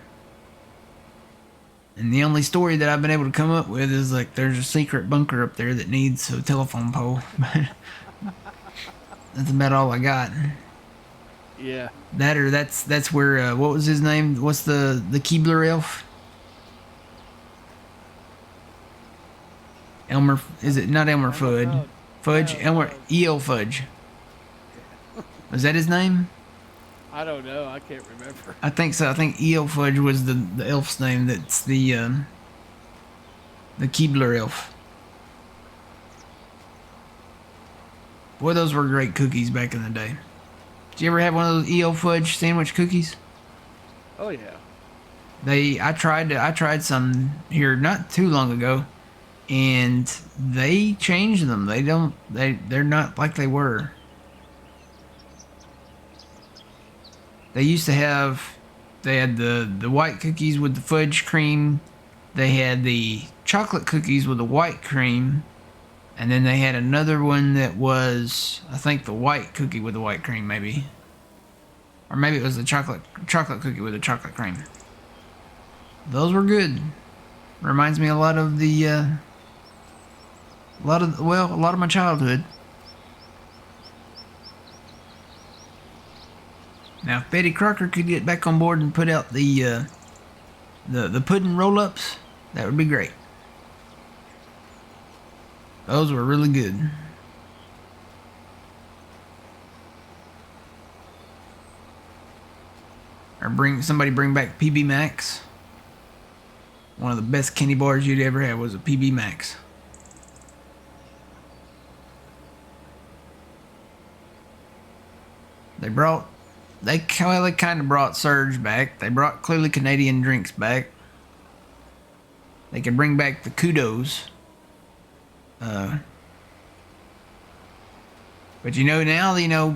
And the only story that I've been able to come up with is like there's a secret bunker up there that needs a telephone pole. That's about all I got. Yeah. That or that's where what was his name? What's the Keebler elf? Elmer, is it not Elmer Fudd? Fudge, No, Elmer no. E.L. Fudge. Was that his name? I don't know. I can't remember. I think so. I think E.L. Fudge was the elf's name. That's the Keebler elf. Boy, those were great cookies back in the day. Did you ever have one of those E.L. Fudge sandwich cookies? Oh yeah. I tried some here not too long ago, and they changed them. They're not like they were. They used to have, they had the white cookies with the fudge cream. They had the chocolate cookies with the white cream. And then they had another one that was, I think, the white cookie with the white cream, maybe. Or maybe it was the chocolate cookie with the chocolate cream. Those were good. Reminds me a lot of a lot of my childhood. Now, if Betty Crocker could get back on board and put out the pudding roll-ups, that would be great. Those were really good. Or bring back PB Max. One of the best candy bars you'd ever have was a PB Max. They kind of brought Surge back. They brought Clearly Canadian drinks back. They could bring back the Kudos. But now,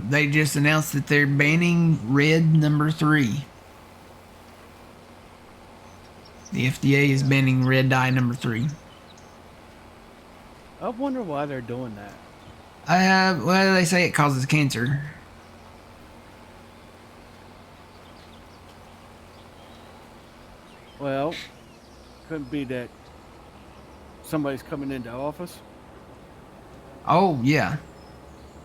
they just announced that they're banning Red number 3. The FDA is banning Red Dye number 3. I wonder why they're doing that. Well, they say it causes cancer. Well, could be that somebody's coming into office. Oh yeah,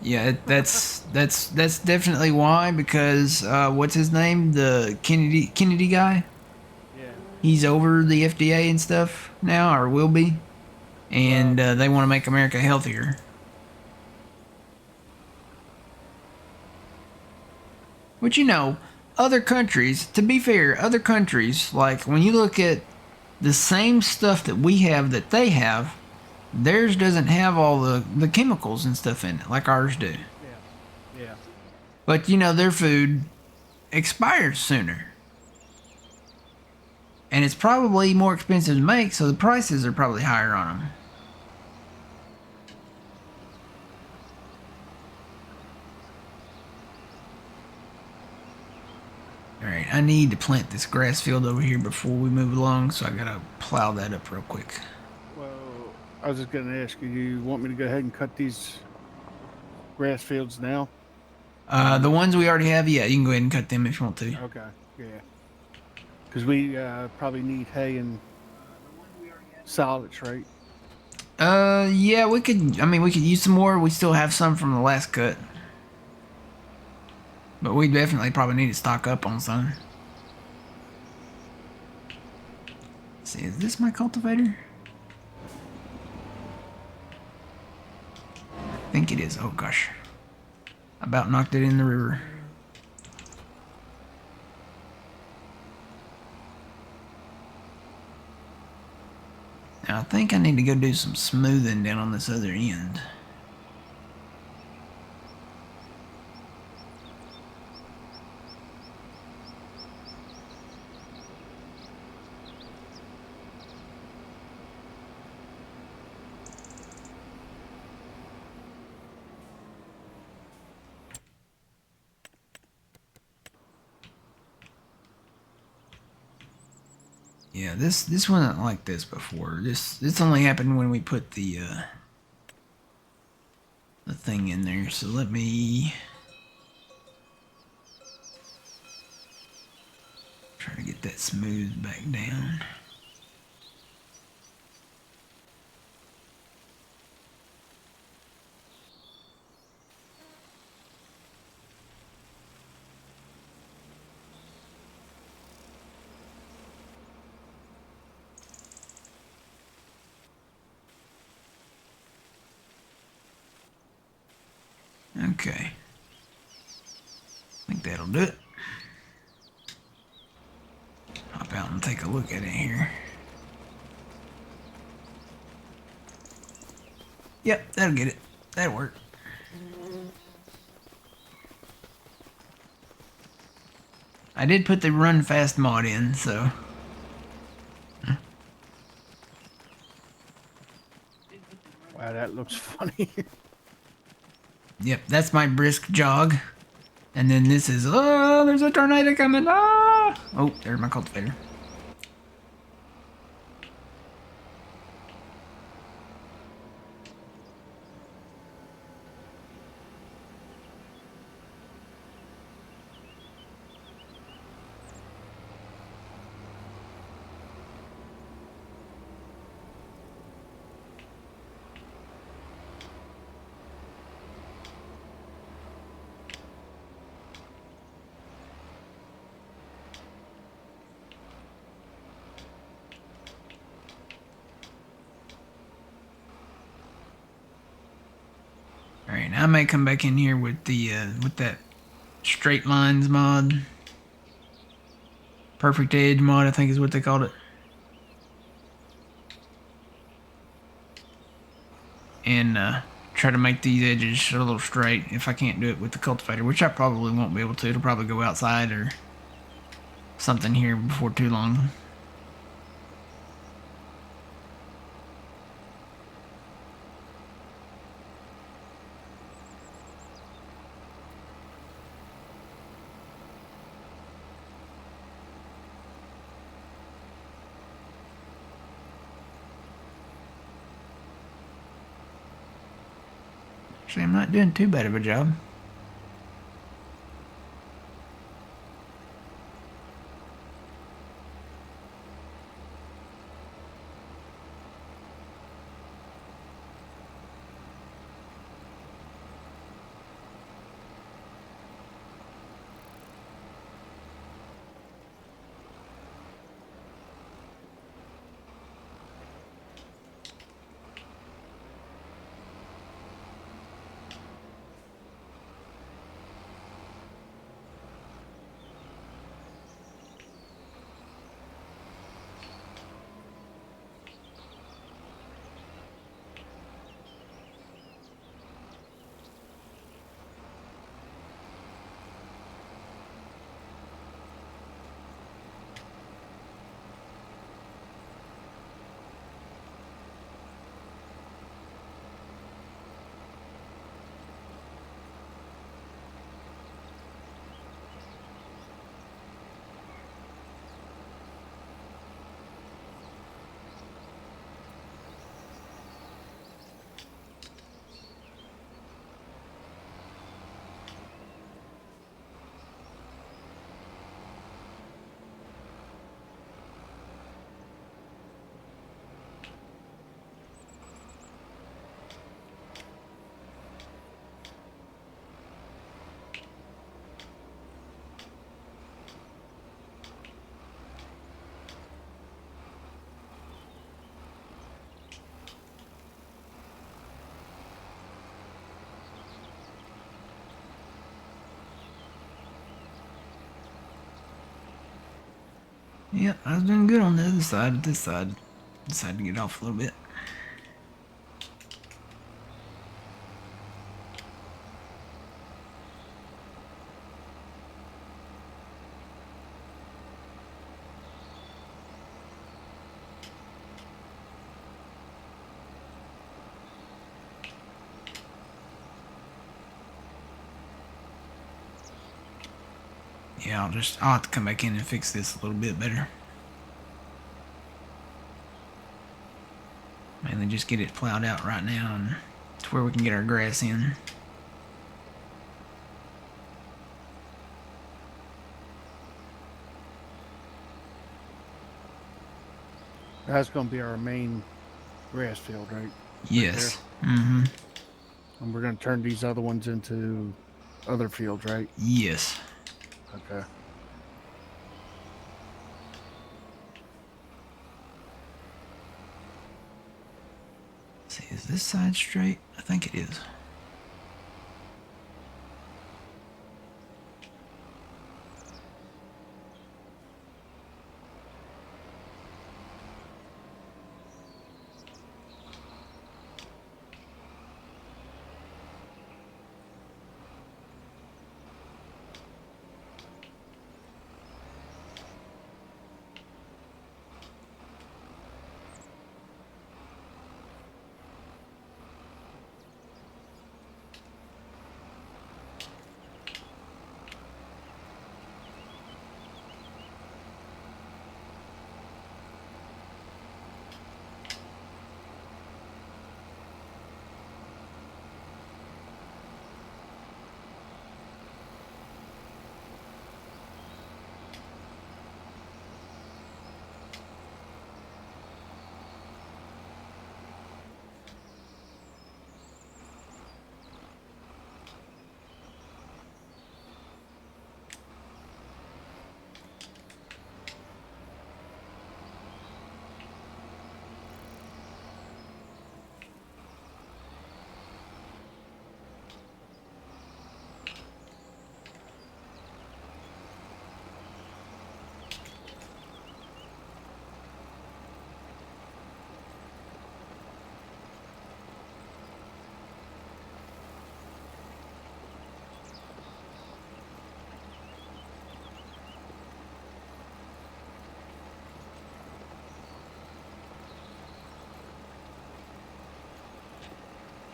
yeah. That's definitely why. Because what's his name? The Kennedy guy. Yeah. He's over the FDA and stuff now, or will be. and they want to make America healthier. But you know, other countries, to be fair, other countries, like when you look at the same stuff that we have that they have, theirs doesn't have all the chemicals and stuff in it like ours do. Yeah. Yeah. But you know, their food expires sooner. And it's probably more expensive to make, so the prices are probably higher on them. Alright, I need to plant this grass field over here before we move along, so I gotta plow that up real quick. Well, I was just going to ask you, you want me to go ahead and cut these grass fields now? The ones we already have, yeah, you can go ahead and cut them if you want to. Okay. Yeah. Because we probably need hay and solids, right? Yeah, we could, I mean, we could use some more. We still have some from the last cut. But we definitely probably need to stock up on some. Let's see, is this my cultivator? I think it is. Oh gosh. I about knocked it in the river. Now I think I need to go do some smoothing down on this other end. Yeah, this wasn't like this before. This only happened when we put the thing in there. So let me try to get that smoothed back down. Okay. I think that'll do it. Hop out and take a look at it here. Yep, that'll get it. That'll work. I did put the run fast mod in, so. Wow, that looks funny. Yep, that's my brisk jog. And then this is, oh, there's a tornado coming. Ah! Oh, there's my cultivator. Alright, I may come back in here with the with that straight lines mod. Perfect edge mod, I think is what they called it. And try to make these edges a little straight if I can't do it with the cultivator, which I probably won't be able to. It'll probably go outside or something here before too long. Actually, I'm not doing too bad of a job. Yep, I was doing good on the other side, but this side decided to get off a little bit. Yeah, I'll have to come back in and fix this a little bit better. Mainly just get it plowed out right now and to where we can get our grass in. That's going to be our main grass field, right? Yes. Right Mm-hmm. and we're going to turn these other ones into other fields, right? Yes. Okay. See, is this side straight? I think it is.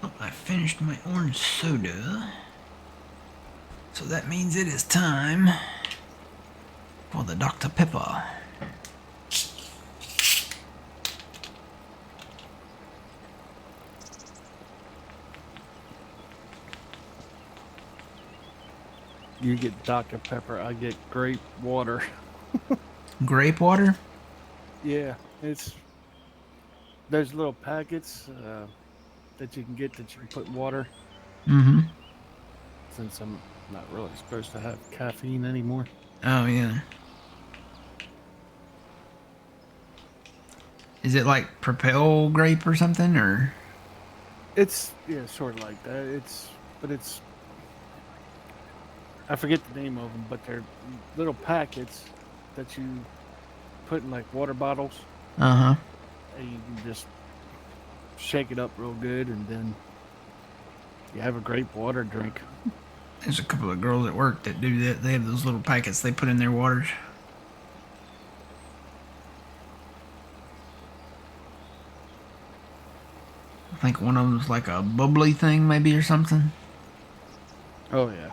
Oh, I finished my orange soda. So that means it is time for the Dr. Pepper. You get Dr. Pepper, I get grape water. Grape water? Yeah, there's little packets that you can get that you can put in water. Mm-hmm. Since I'm not really supposed to have caffeine anymore. Oh, yeah. Is it like Propel grape or something, or? It's sort of like that. It's I forget the name of them, but they're little packets that you put in like water bottles, Uh-huh. and you can just shake it up real good, and then you have a grape water drink. There's a couple of girls at work that do that. They have those little packets they put in their waters. I think one of them's like a bubbly thing, maybe, or something. Oh yeah.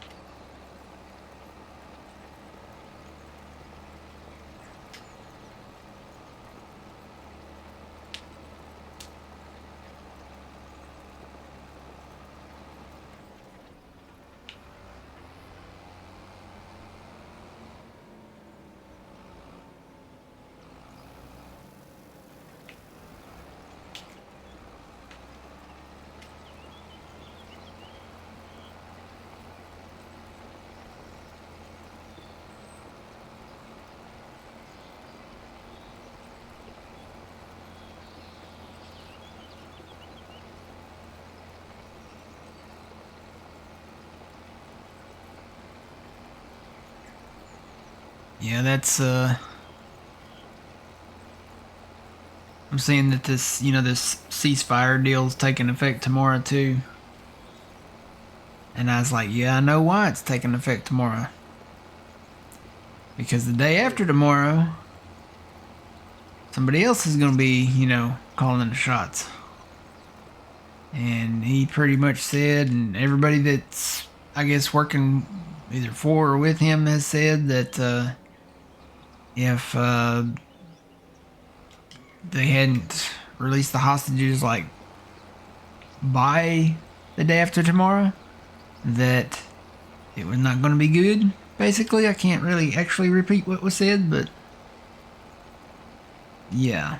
Yeah, that's I'm seeing that this ceasefire deal is taking effect tomorrow too. And I was like, yeah, I know why it's taking effect tomorrow. Because the day after tomorrow, somebody else is going to be, calling the shots. And he pretty much said, and everybody that's, I guess, working either for or with him has said that if they hadn't released the hostages like by the day after tomorrow, that it was not going to be good. Basically, I can't really actually repeat what was said, but yeah.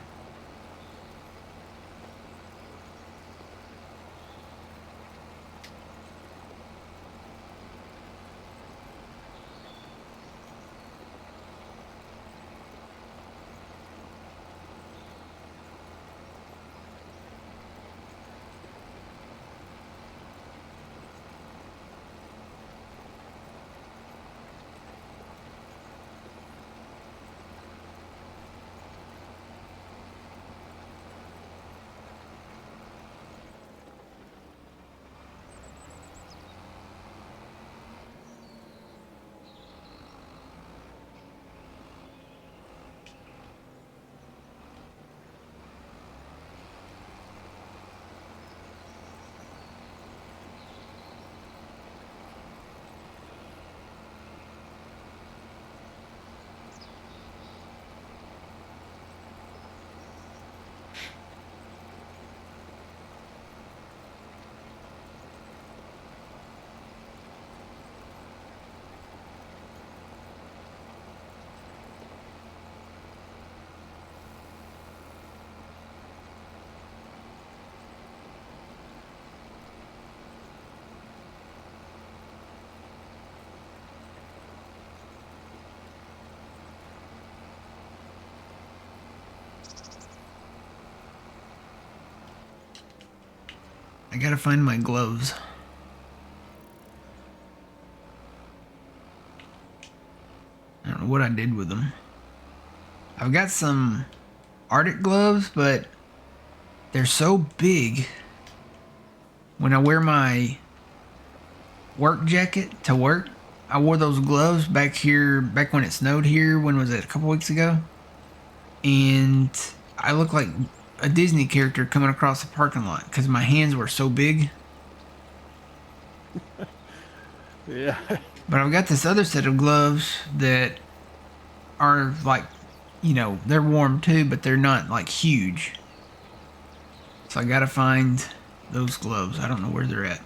I gotta find my gloves. I don't know what I did with them. I've got some Arctic gloves, but they're so big. When I wear my work jacket to work, I wore those gloves back when it snowed here. When was it? A couple weeks ago? And I look like a Disney character coming across the parking lot because my hands were so big. Yeah. But I've got this other set of gloves that are like, they're warm too, but they're not like huge. So I gotta find those gloves. I don't know where they're at.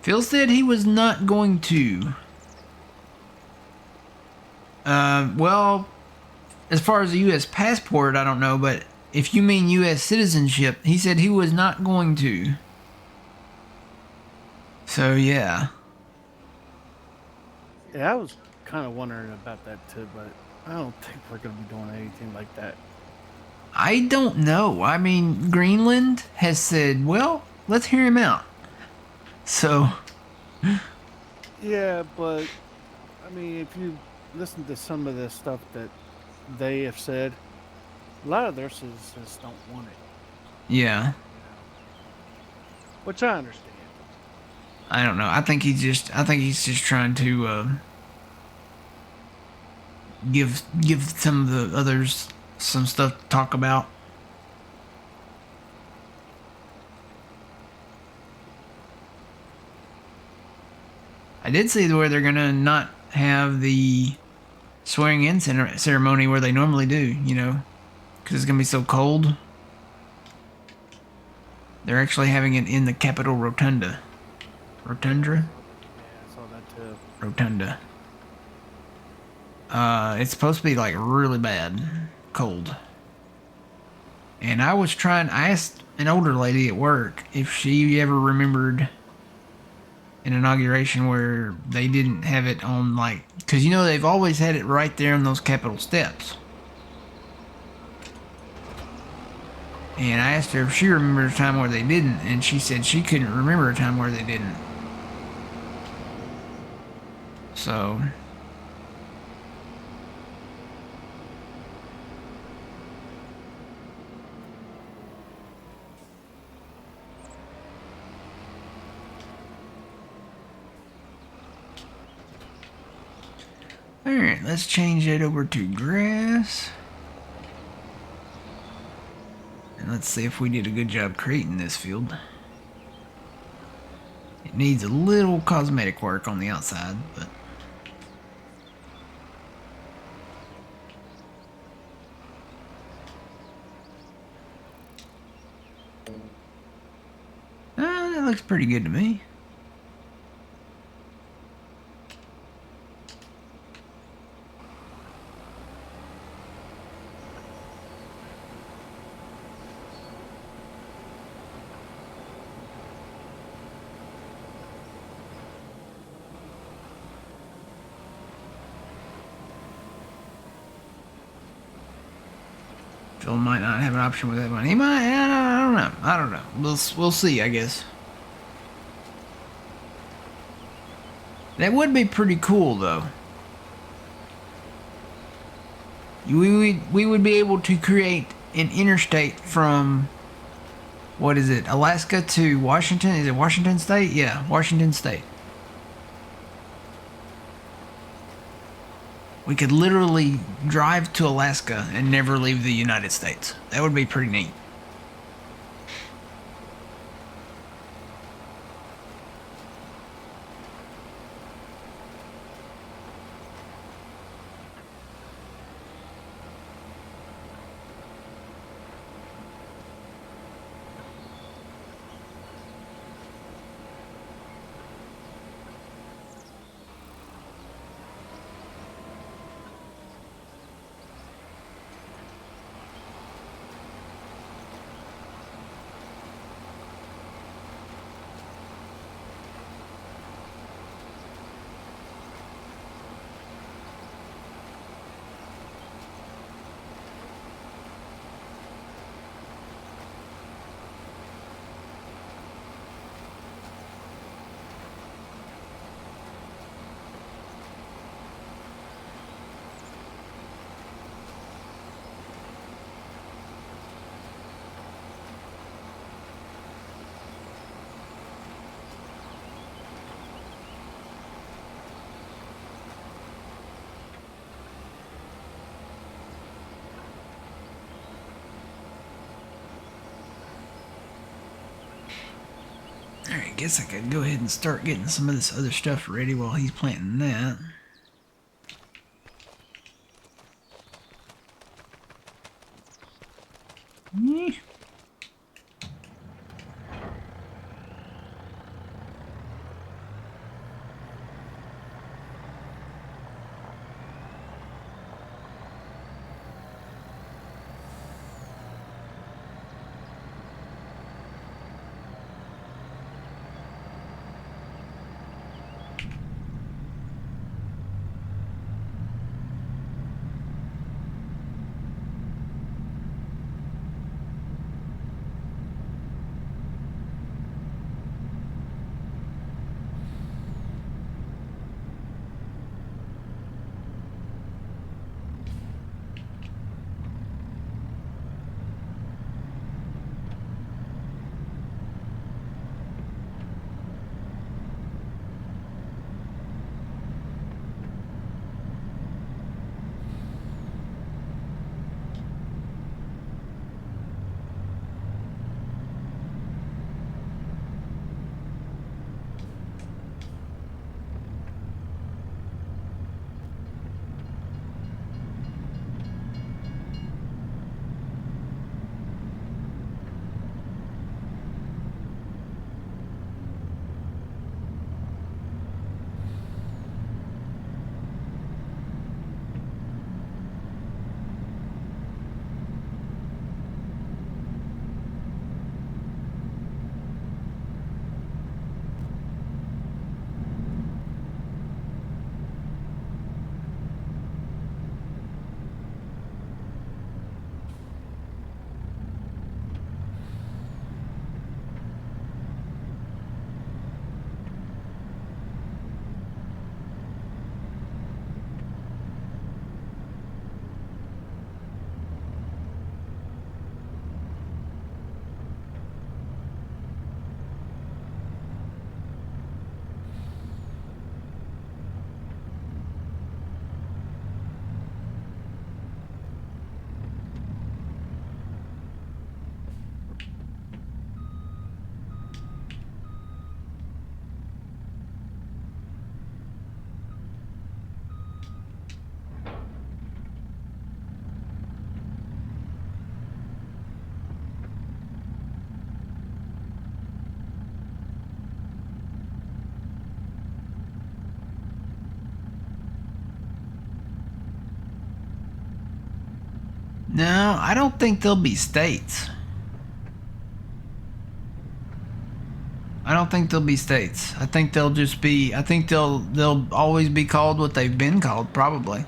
Phil said he was not going to. Well, as far as a U.S. passport, I don't know, but if you mean U.S. citizenship, he said he was not going to. So, yeah. Yeah, I was kind of wondering about that too, but I don't think we're going to be doing anything like that. I don't know. I mean, Greenland has said, well, let's hear him out. So. Yeah, but I mean, if you listen to some of the stuff that they have said, a lot of their citizens don't want it. Yeah. Which I understand. I don't know. I think he's just trying to give some of the others some stuff to talk about. I did see where they're gonna not have the swearing in ceremony where they normally do, because it's gonna be so cold. They're actually having it in the Capitol Rotunda. Rotundra? Yeah, I saw that too. Rotunda. It's supposed to be like really bad cold. And I asked an older lady at work if she ever remembered an inauguration where they didn't have it on, like, because they've always had it right there on those Capitol steps. And I asked her if she remembered a time where they didn't, and she said she couldn't remember a time where they didn't. So, Alright, let's change that over to grass. And let's see if we did a good job creating this field. It needs a little cosmetic work on the outside, but that looks pretty good to me. Phil might not have an option with that one. He might. I don't know. I don't know. We'll see, I guess. That would be pretty cool, though. We would be able to create an interstate from, what is it, Alaska to Washington? Is it Washington State? Yeah, Washington State. We could literally drive to Alaska and never leave the United States. That would be pretty neat. Alright, guess I could go ahead and start getting some of this other stuff ready while he's planting that. No, I don't think they'll be states. I don't think they'll be states. I think they'll just be. I think they'll always be called what they've been called, probably.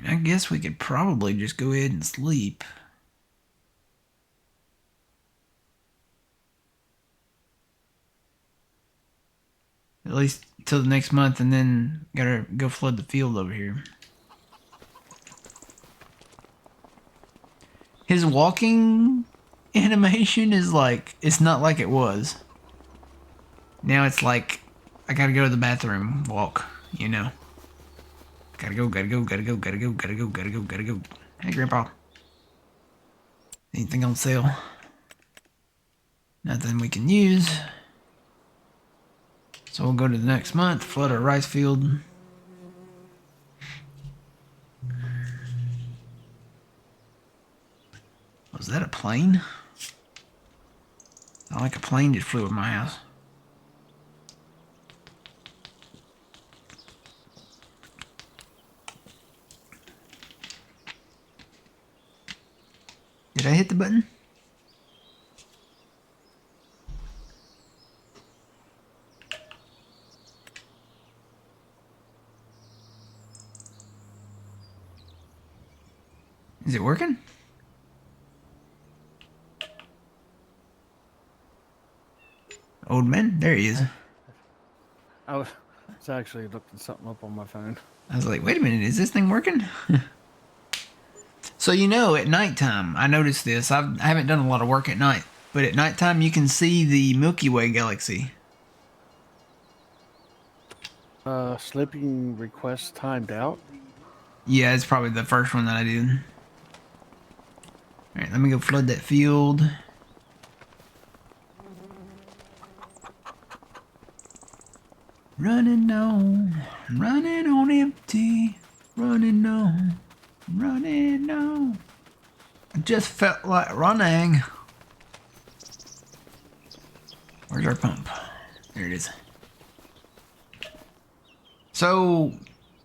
I guess we could probably just go ahead and sleep. At least till the next month, and then gotta go flood the field over here. His walking animation is like, it's not like it was. Now it's like, I gotta go to the bathroom walk, you know. Gotta go, gotta go, gotta go, gotta go, gotta go, gotta go, gotta go. Hey, Grandpa. Anything on sale? Nothing we can use. So we'll go to the next month, flood our rice field. Was that a plane? Sounded like a plane just flew over my house. Did I hit the button? Is it working? Old man, there he is. I was actually looking something up on my phone. I was like, wait a minute, is this thing working? So, you know, at nighttime, I noticed this. I haven't done a lot of work at night, but at nighttime you can see the Milky Way galaxy. Sleeping request timed out. Yeah, it's probably the first one that I did. Alright, let me go flood that field. Running on empty, running on. I just felt like running. Where's our pump? There it is. So,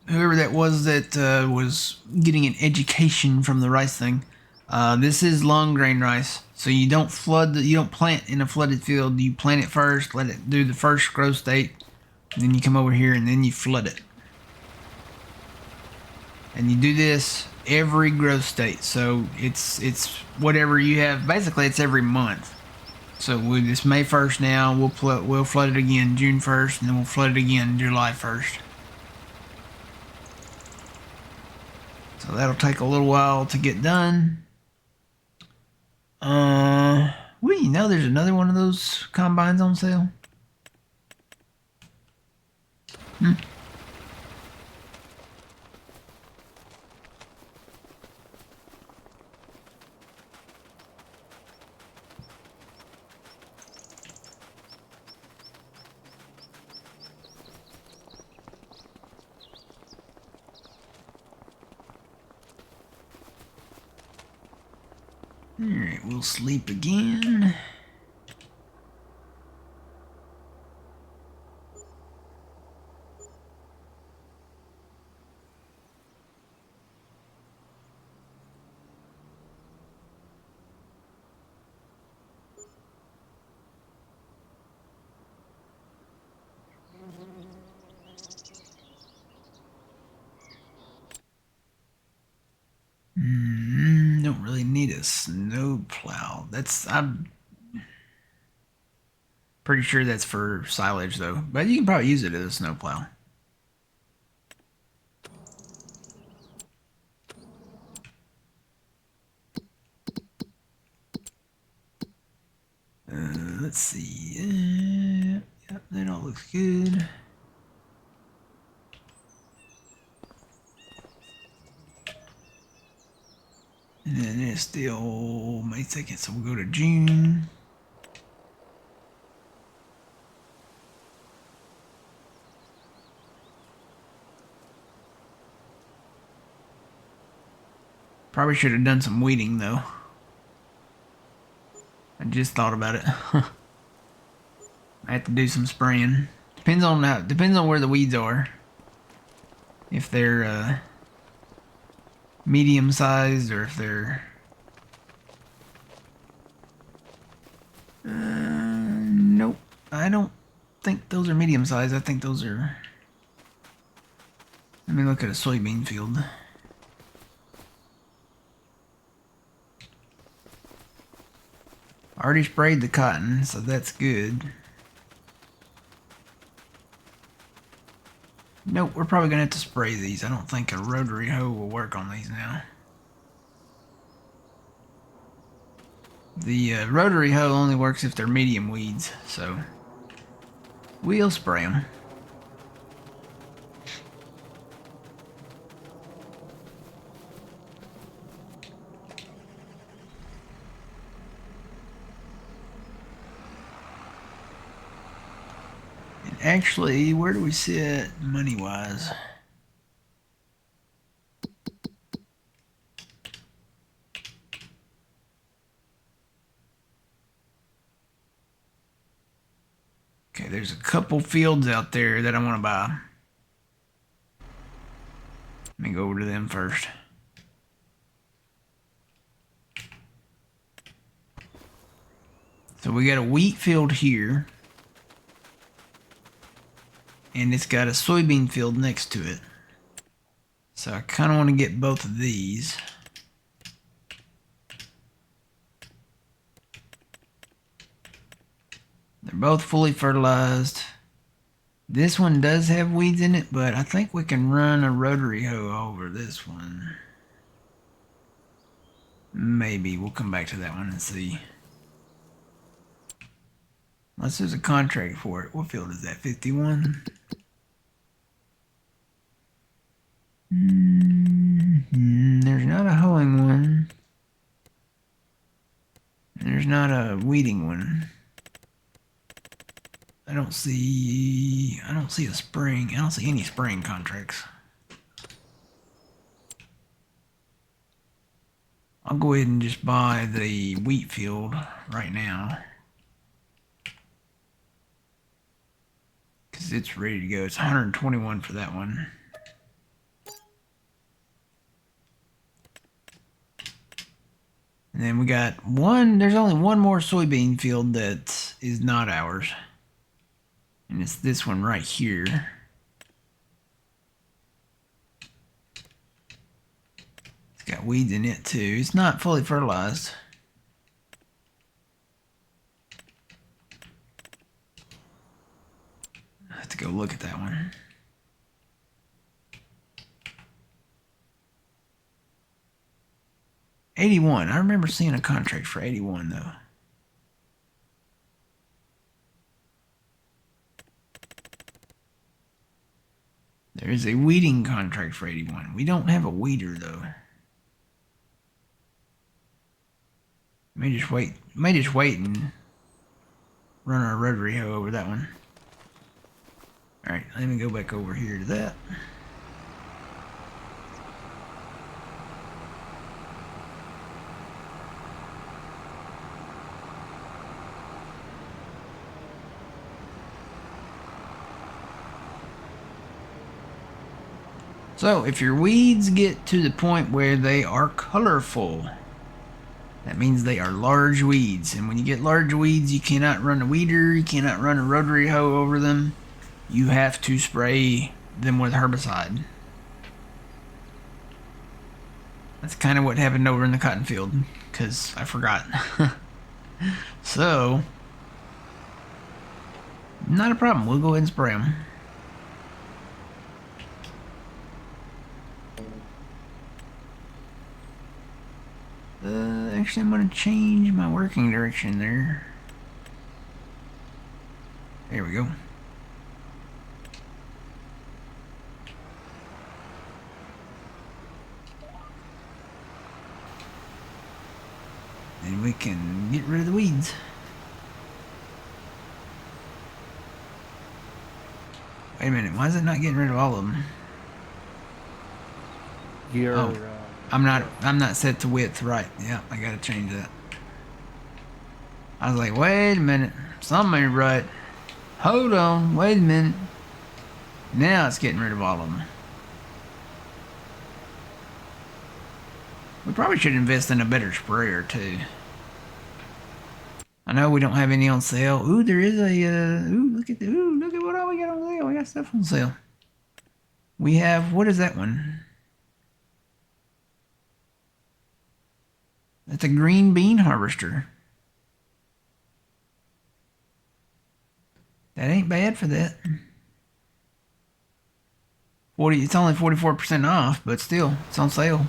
whoever that was getting an education from the rice thing, this is long grain rice. So you don't you don't plant in a flooded field. You plant it first, let it do the first growth state, and then you come over here and then you flood it. And you do this every growth state. So it's whatever you have. Basically, it's every month. So it's May 1st now. We'll flood it again June 1st, and then we'll flood it again July 1st. So that'll take a little while to get done. What do you know? There's another one of those combines on sale. Hmm. Alright, we'll sleep again. Don't really need a snow plow. I'm pretty sure that's for silage though, but you can probably use it as a snow plow. Let's see. Yep, that all looks good. And then it's still May 2nd, so we'll go to June. Probably should have done some weeding though. I just thought about it. I have to do some spraying. Depends on where the weeds are. If they're medium sized or if they're nope. I don't think those are medium sized. I think those are. Let me look at a soybean field. I already sprayed the cotton, so that's good. Nope, we're probably gonna have to spray these. I don't think a rotary hoe will work on these now. The rotary hoe only works if they're medium weeds, so we'll spray them. And actually, where do we sit money-wise? Okay, there's a couple fields out there that I want to buy. Let me go over to them first. So we got a wheat field here. And it's got a soybean field next to it. So I kind of want to get both of these. They're both fully fertilized. This one does have weeds in it, but I think we can run a rotary hoe over this one. Maybe. We'll come back to that one and see. Unless there's a contract for it. What field is that? 51? There's not a hoeing one. There's not a weeding one. I don't see a spring. I don't see any spraying contracts. I'll go ahead and just buy the wheat field right now. Because it's ready to go. It's 121 for that one. And then we got there's only one more soybean field that is not ours. And it's this one right here. It's got weeds in it too. It's not fully fertilized. I have to go look at that one. 81. I remember seeing a contract for 81 though. There is a weeding contract for 81. We don't have a weeder though. May just wait and run our rotary hoe over that one. Alright, let me go back over here to that. So, if your weeds get to the point where they are colorful, that means they are large weeds. And when you get large weeds, you cannot run a weeder, you cannot run a rotary hoe over them. You have to spray them with herbicide. That's kind of what happened over in the cotton field, because I forgot. So, not a problem. We'll go ahead and spray them. Actually, I'm going to change my working direction there. There we go. And we can get rid of the weeds. Wait a minute, why is it not getting rid of all of them? I'm not set to width, right. Yeah, I gotta change that. I was like, wait a minute, something ain't right. Hold on, wait a minute. Now it's getting rid of all of them. We probably should invest in a better sprayer too. I know we don't have any on sale. Ooh, there is a look at what all we got on sale. We got stuff on sale. We have, what is that one? That's a green bean harvester. That ain't bad for that. It's only 44% off, but still, it's on sale.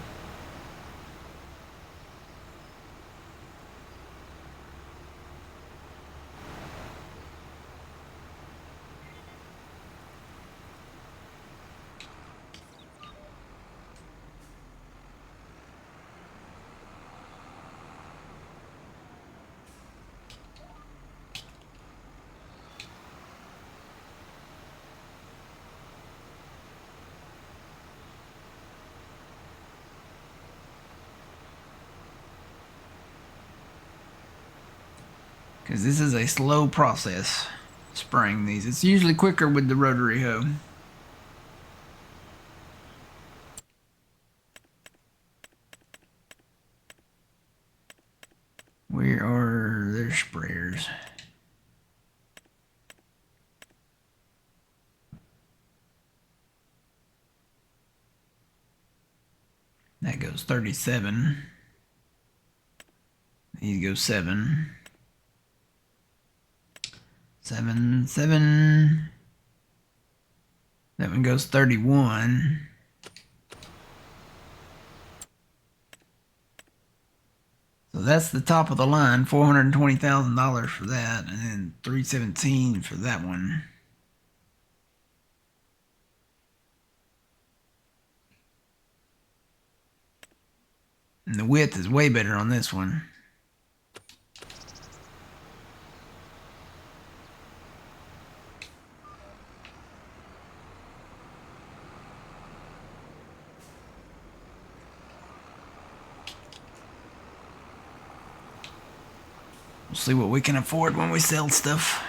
Because this is a slow process, spraying these. It's usually quicker with the rotary hoe. Where are their sprayers? That goes 37. These go 7. 7, 7. That one goes 31. So that's the top of the line, $420,000 for that, and then $317 for that one. And the width is way better on this one. We'll see what we can afford when we sell stuff.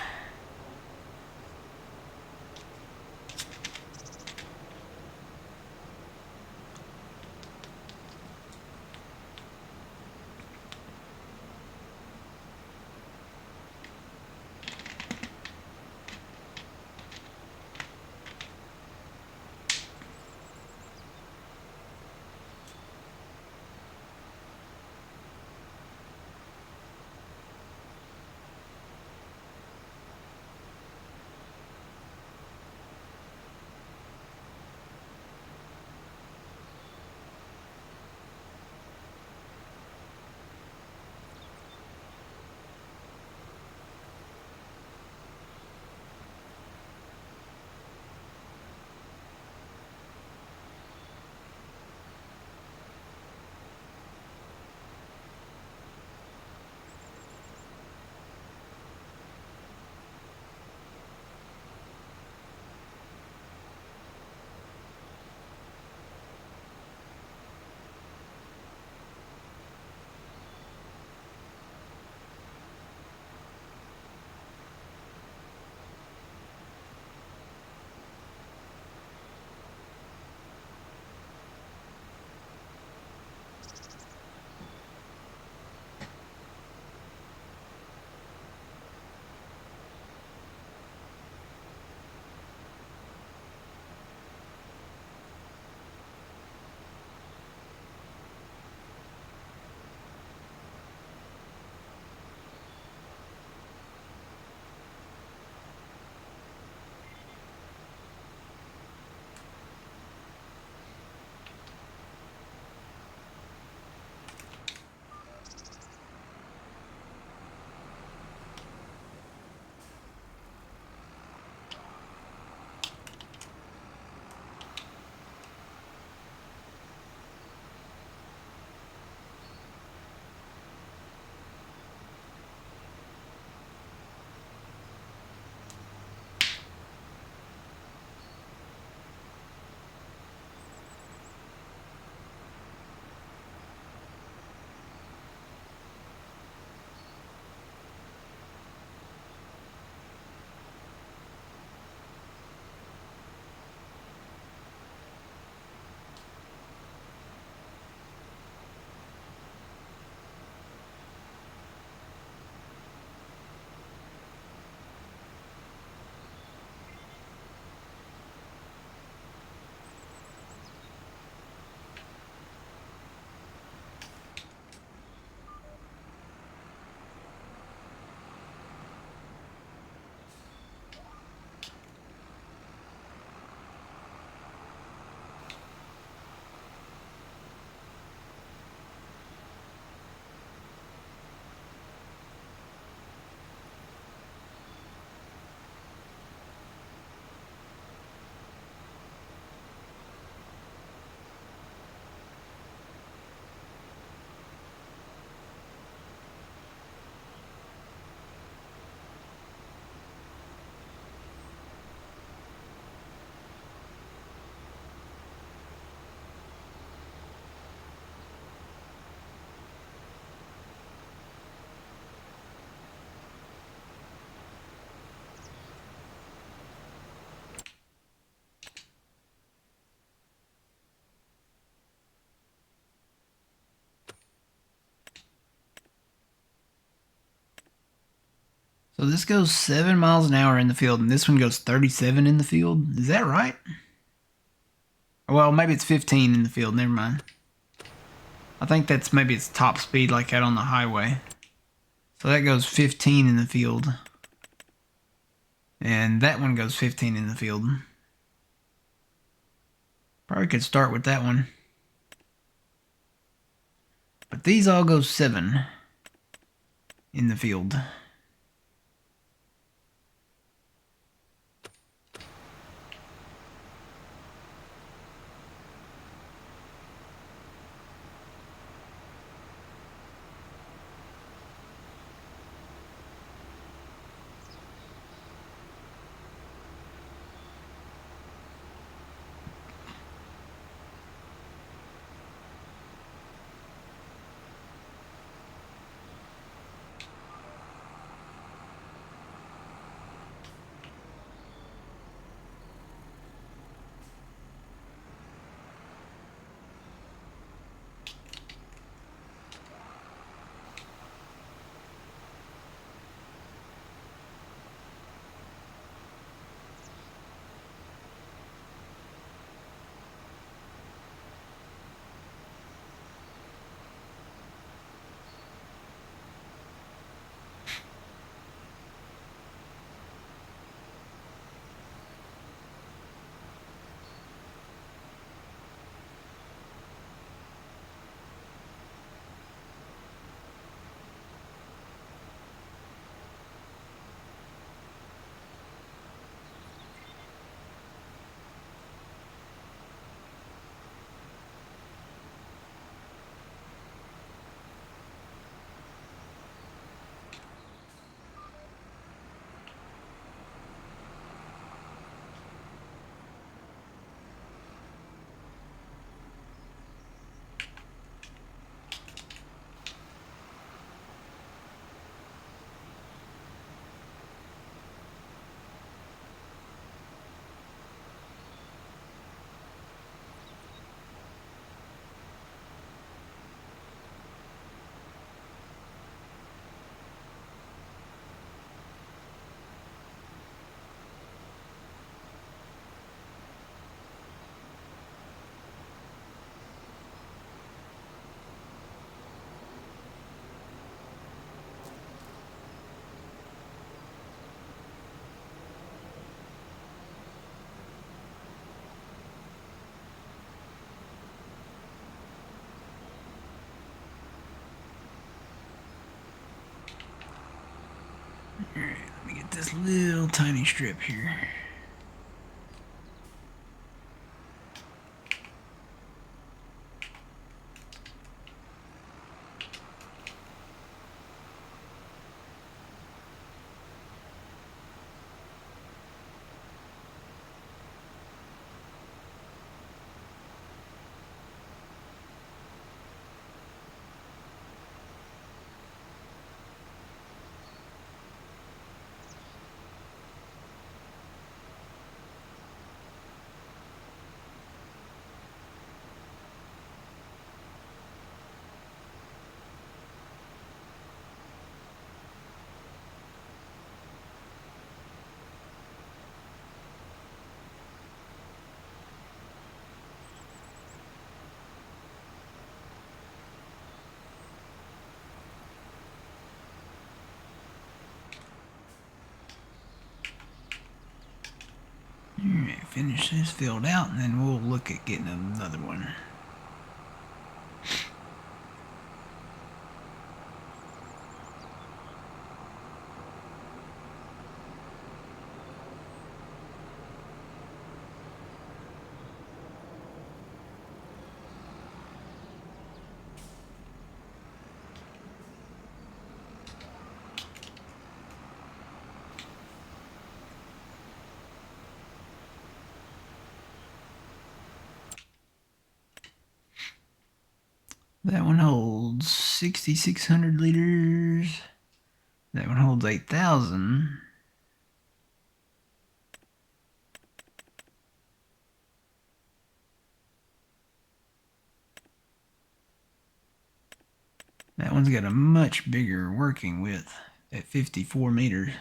So this goes 7 miles an hour in the field, and this one goes 37 in the field. Is that right? Well, maybe it's 15 in the field. Never mind. I think that's maybe its top speed, like out on the highway. So that goes 15 in the field. And that one goes 15 in the field. Probably could start with that one. But these all go 7 in the field. Alright, let me get this little tiny strip here. Alright, finish this filled out, and then we'll look at getting another one. That one holds 6,600 liters. That one holds 8,000. That one's got a much bigger working width at 54 meters.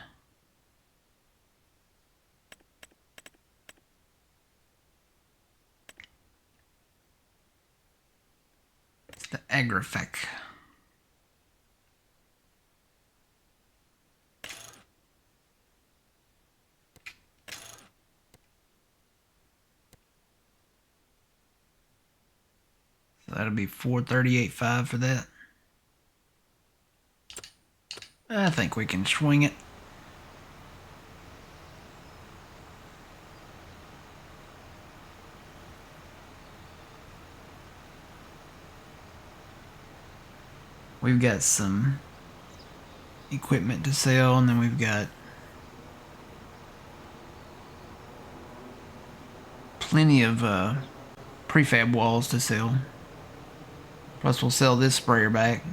Agrifec. So that'll be 438.5 for that. I think we can swing it. We've got some equipment to sell, and then we've got plenty of prefab walls to sell. Plus, we'll sell this sprayer back.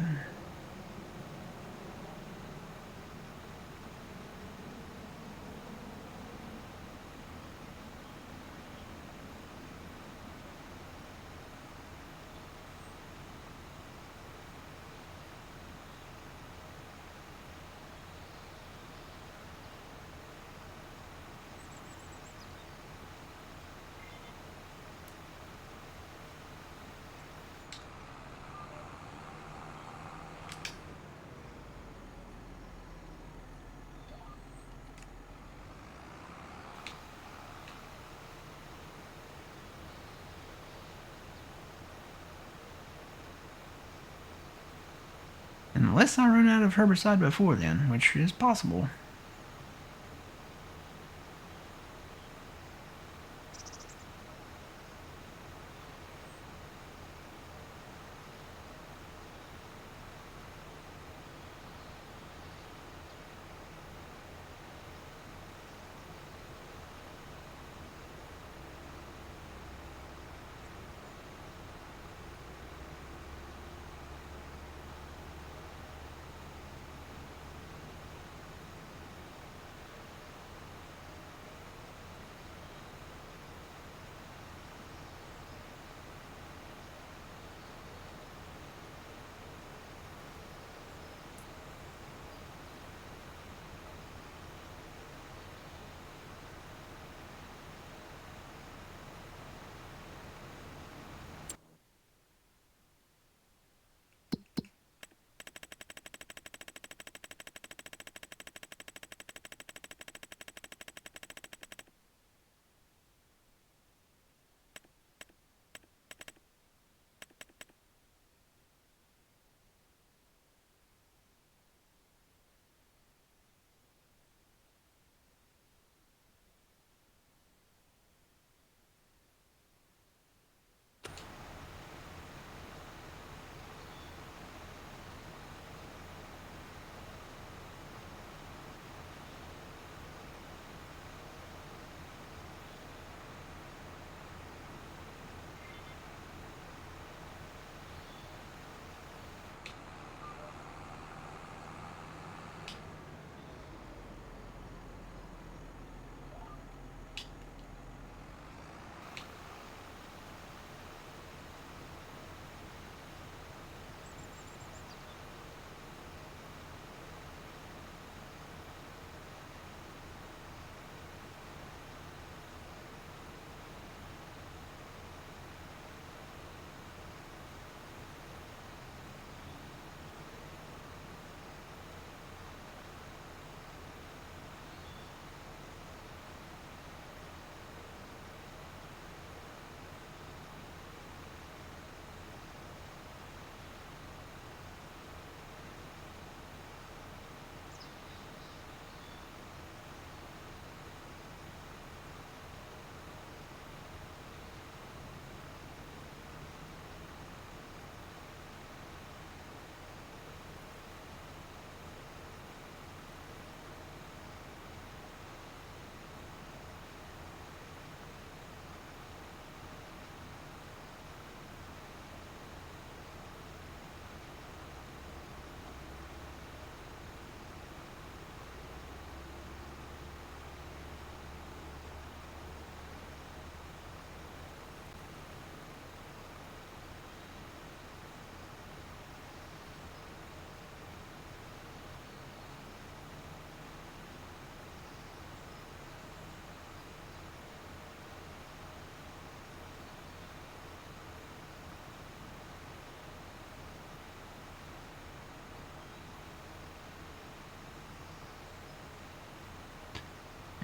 Unless I run out of herbicide before then, which is possible.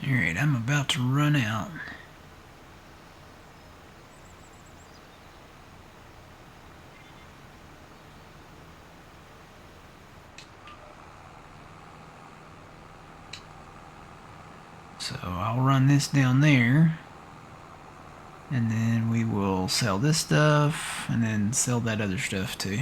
Alright, I'm about to run out. So I'll run this down there. And then we will sell this stuff and then sell that other stuff too.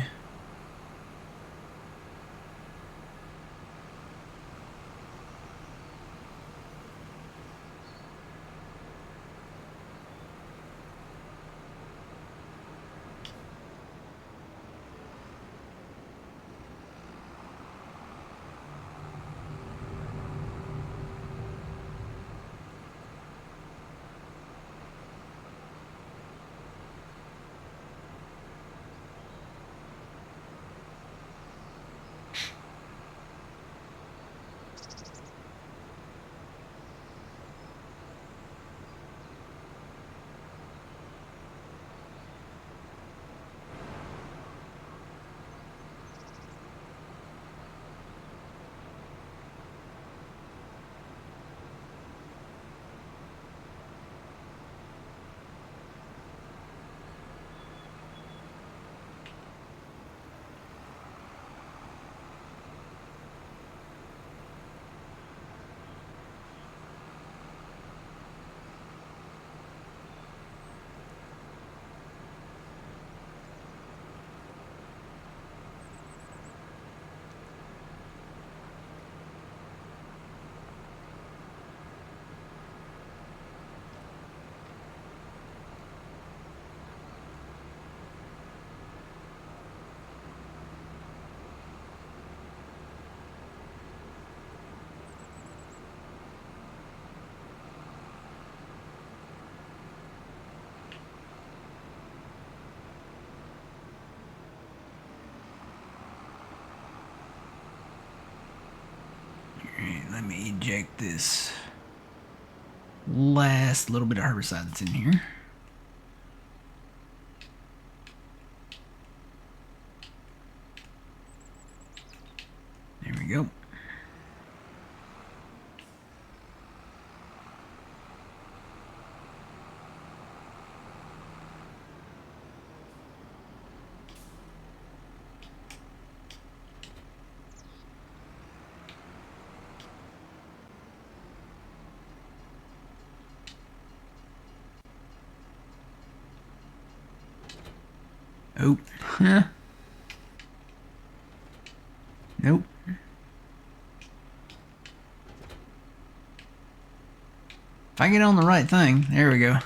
Alright, let me eject this last little bit of herbicide that's in here. There we go. Oh, huh. Nope. If I get on the right thing, there we go.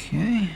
Okay.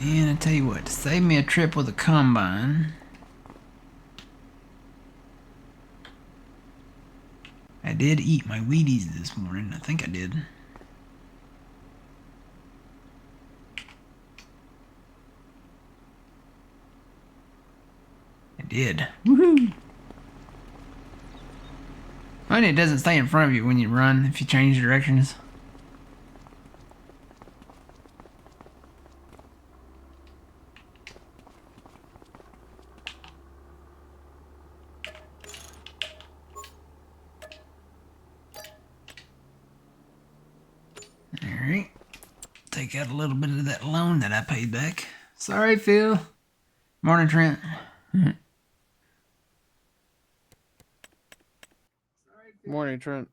And I tell you what, to save me a trip with a combine, I did eat my Wheaties this morning. I think I did. I did. Woohoo! And it doesn't stay in front of you when you run if you change directions. Alright. Take out a little bit of that loan that I paid back. Sorry, Phil. Morning, Trent. Morning, Trent.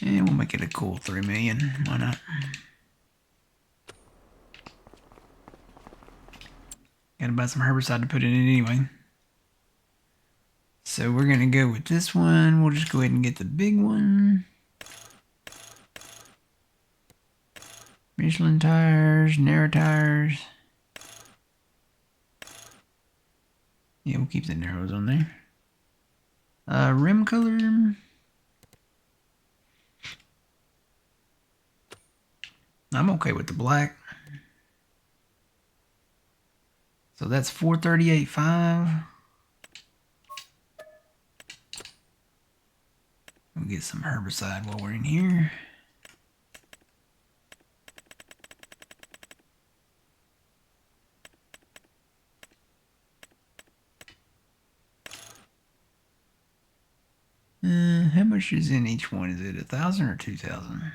And we'll make it a cool 3 million. Why not? Gotta buy some herbicide to put in it anyway. So we're gonna go with this one. We'll just go ahead and get the big one. Michelin tires, narrow tires. Yeah, we'll keep the narrows on there. Rim color. I'm okay with the black. So that's 438.5. We'll get some herbicide while we're in here. How much is in each one? Is it 1,000 or 2,000?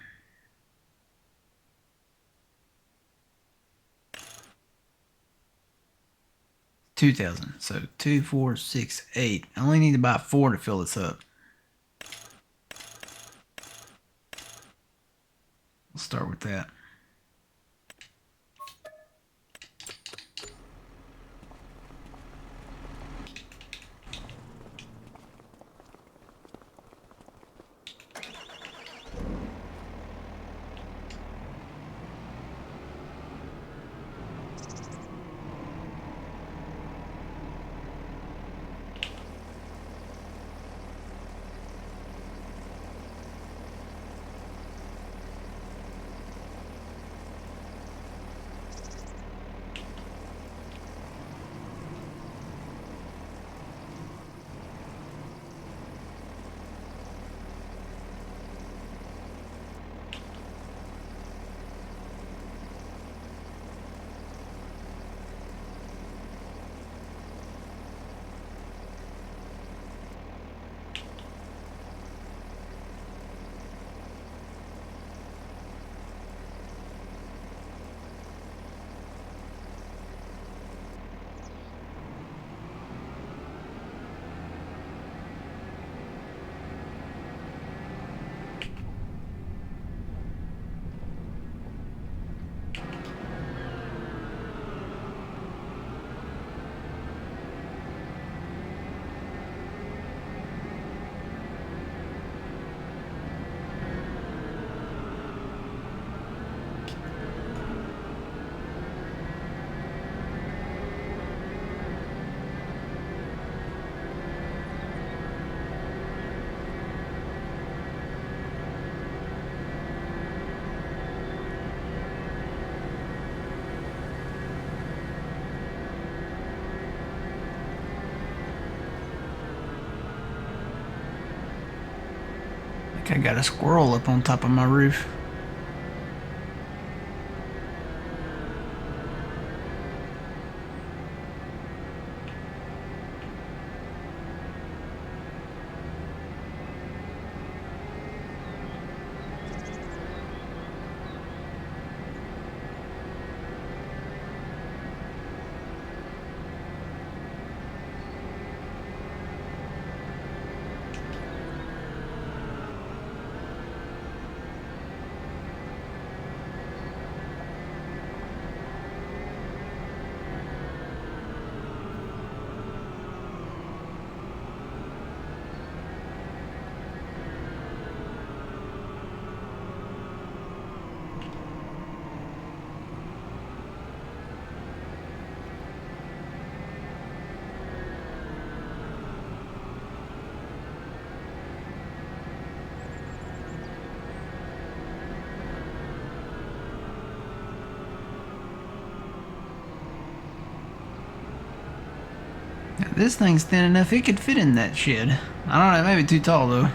$2,000. So 2, 4, 6, 8. I only need to buy 4 to fill this up. We'll start with that. I got a squirrel up on top of my roof. This thing's thin enough it could fit in that shed. I don't know, maybe too tall though.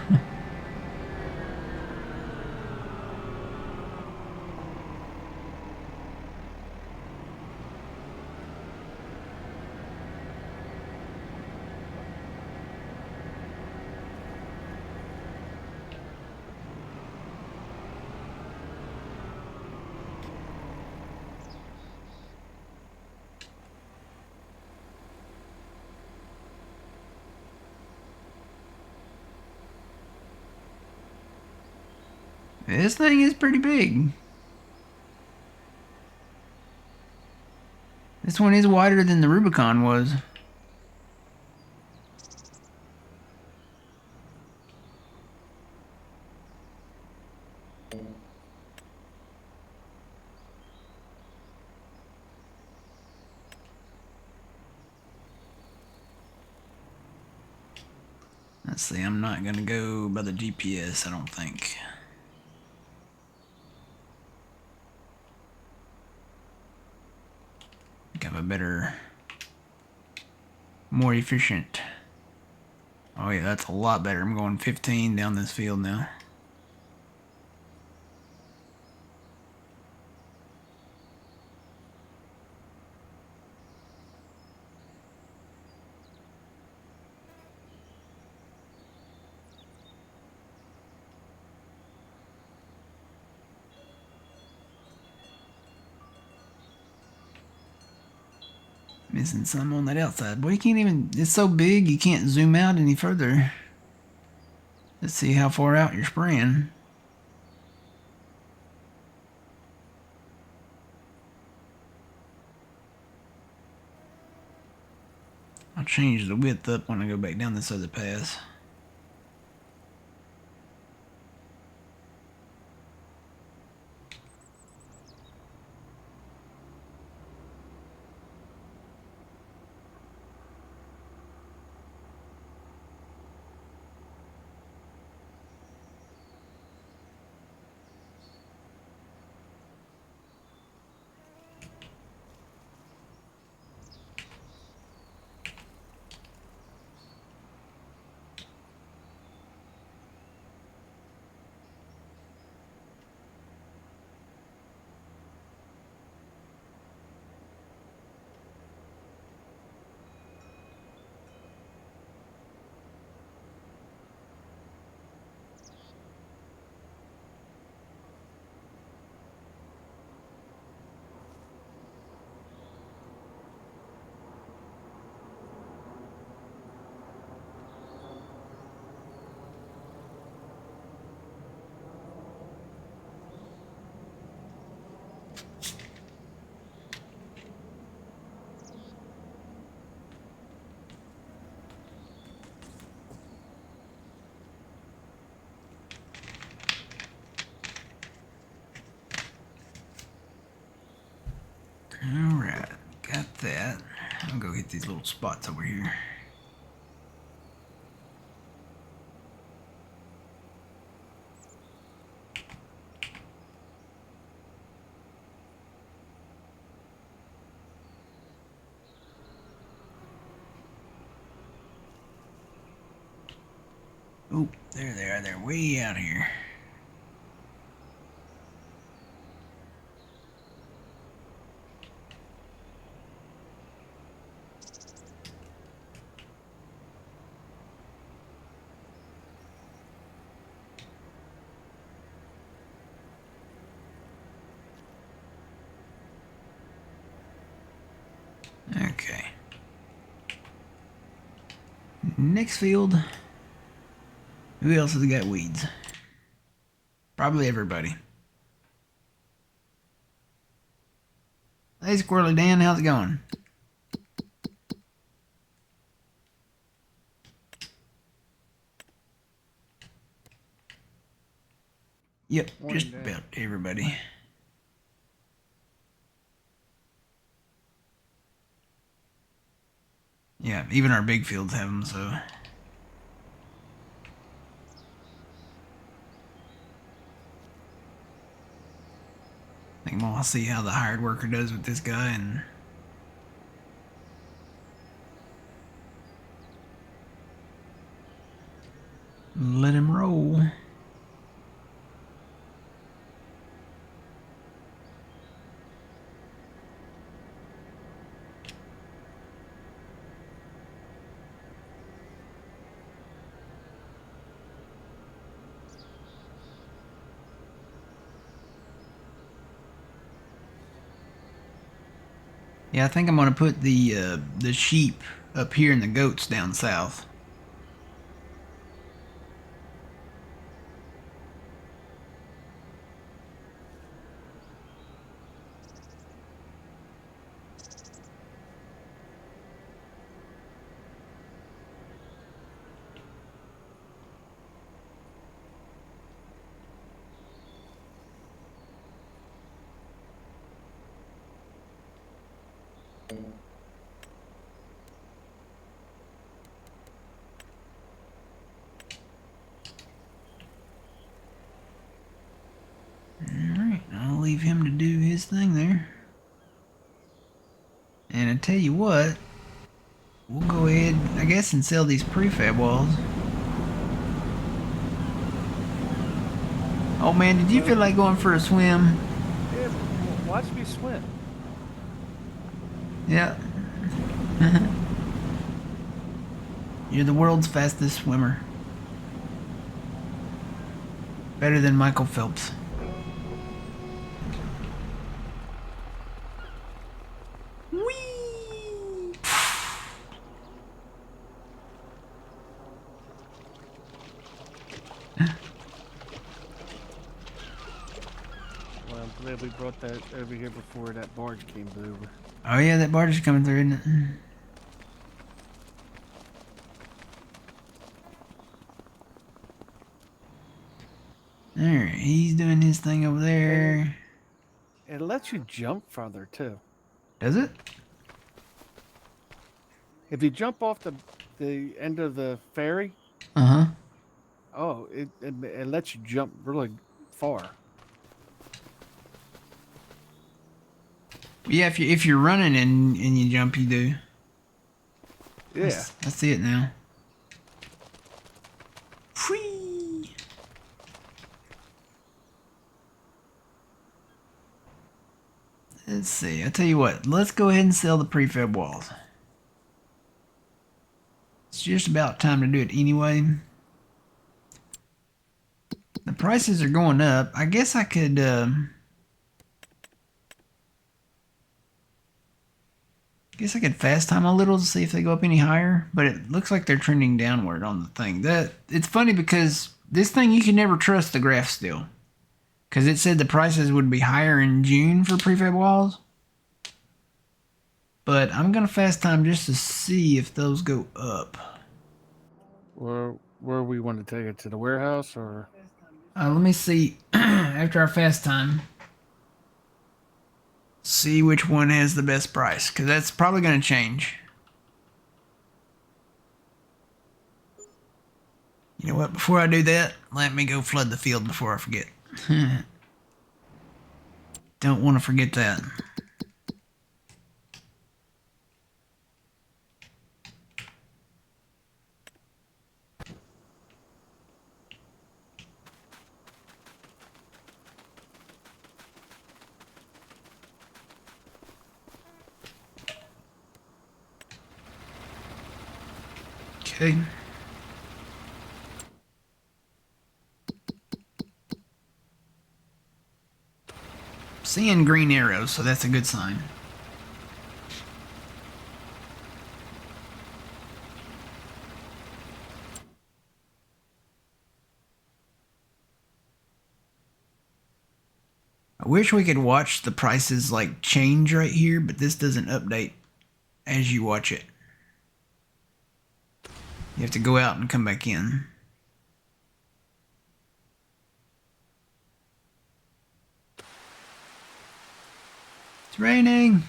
This thing is pretty big. This one is wider than the Rubicon was. Let's see, I'm not gonna go by the GPS, I don't think. I think I have a better, more efficient. Oh yeah, that's a lot better. I'm going 15 down this field now. Missing some on that outside. Boy, you can't even, it's so big you can't zoom out any further. Let's see how far out you're spraying. I'll change the width up when I go back down this other pass. Alright, got that. I'll go hit these little spots over here. Oh, there they are. They're way out here. Okay. Next field. Who else has got weeds? Probably everybody. Hey, Squirrely Dan, how's it going? Yep, Morning, just Dan. about everybody. Yeah, even our big fields have them, so. I think we'll see how the hired worker does with this guy and go. Yeah, I think I'm gonna put the sheep up here and the goats down south. Alright, I'll leave him to do his thing there. And I tell you what, we'll go ahead, I guess, and sell these prefab walls. Oh man, did you feel like going for a swim? Yeah, watch me swim. Yeah. You're the world's fastest swimmer. Better than Michael Phelps. Whee! Well, I'm glad we brought that over here before that barge came over. Oh yeah, that barge is coming through, isn't it? Alright, he's doing his thing over there. It lets you jump farther too. Does it? If you jump off the end of the ferry, Uh-huh. oh, it lets you jump really far. Yeah, if you're running and you jump, you do. Yeah. I see it now. Whee! Let's see. I tell you what. Let's go ahead and sell the prefab walls. It's just about time to do it anyway. The prices are going up. I guess I could. Guess I could fast time a little to see if they go up any higher, but it looks like they're trending downward on the thing. That it's funny because this thing you can never trust the graph still, because it said the prices would be higher in June for prefab walls. But I'm gonna fast time just to see if those go up. Where we want to take it to the warehouse or Let me see after our fast time. See which one has the best price, because that's probably gonna change. You know what? Before I do that, let me go flood the field before I forget. Don't want to forget that. Okay. Seeing green arrows, so that's a good sign. I wish we could watch the prices like change right here, but this doesn't update as you watch it. You have to go out and come back in. It's raining.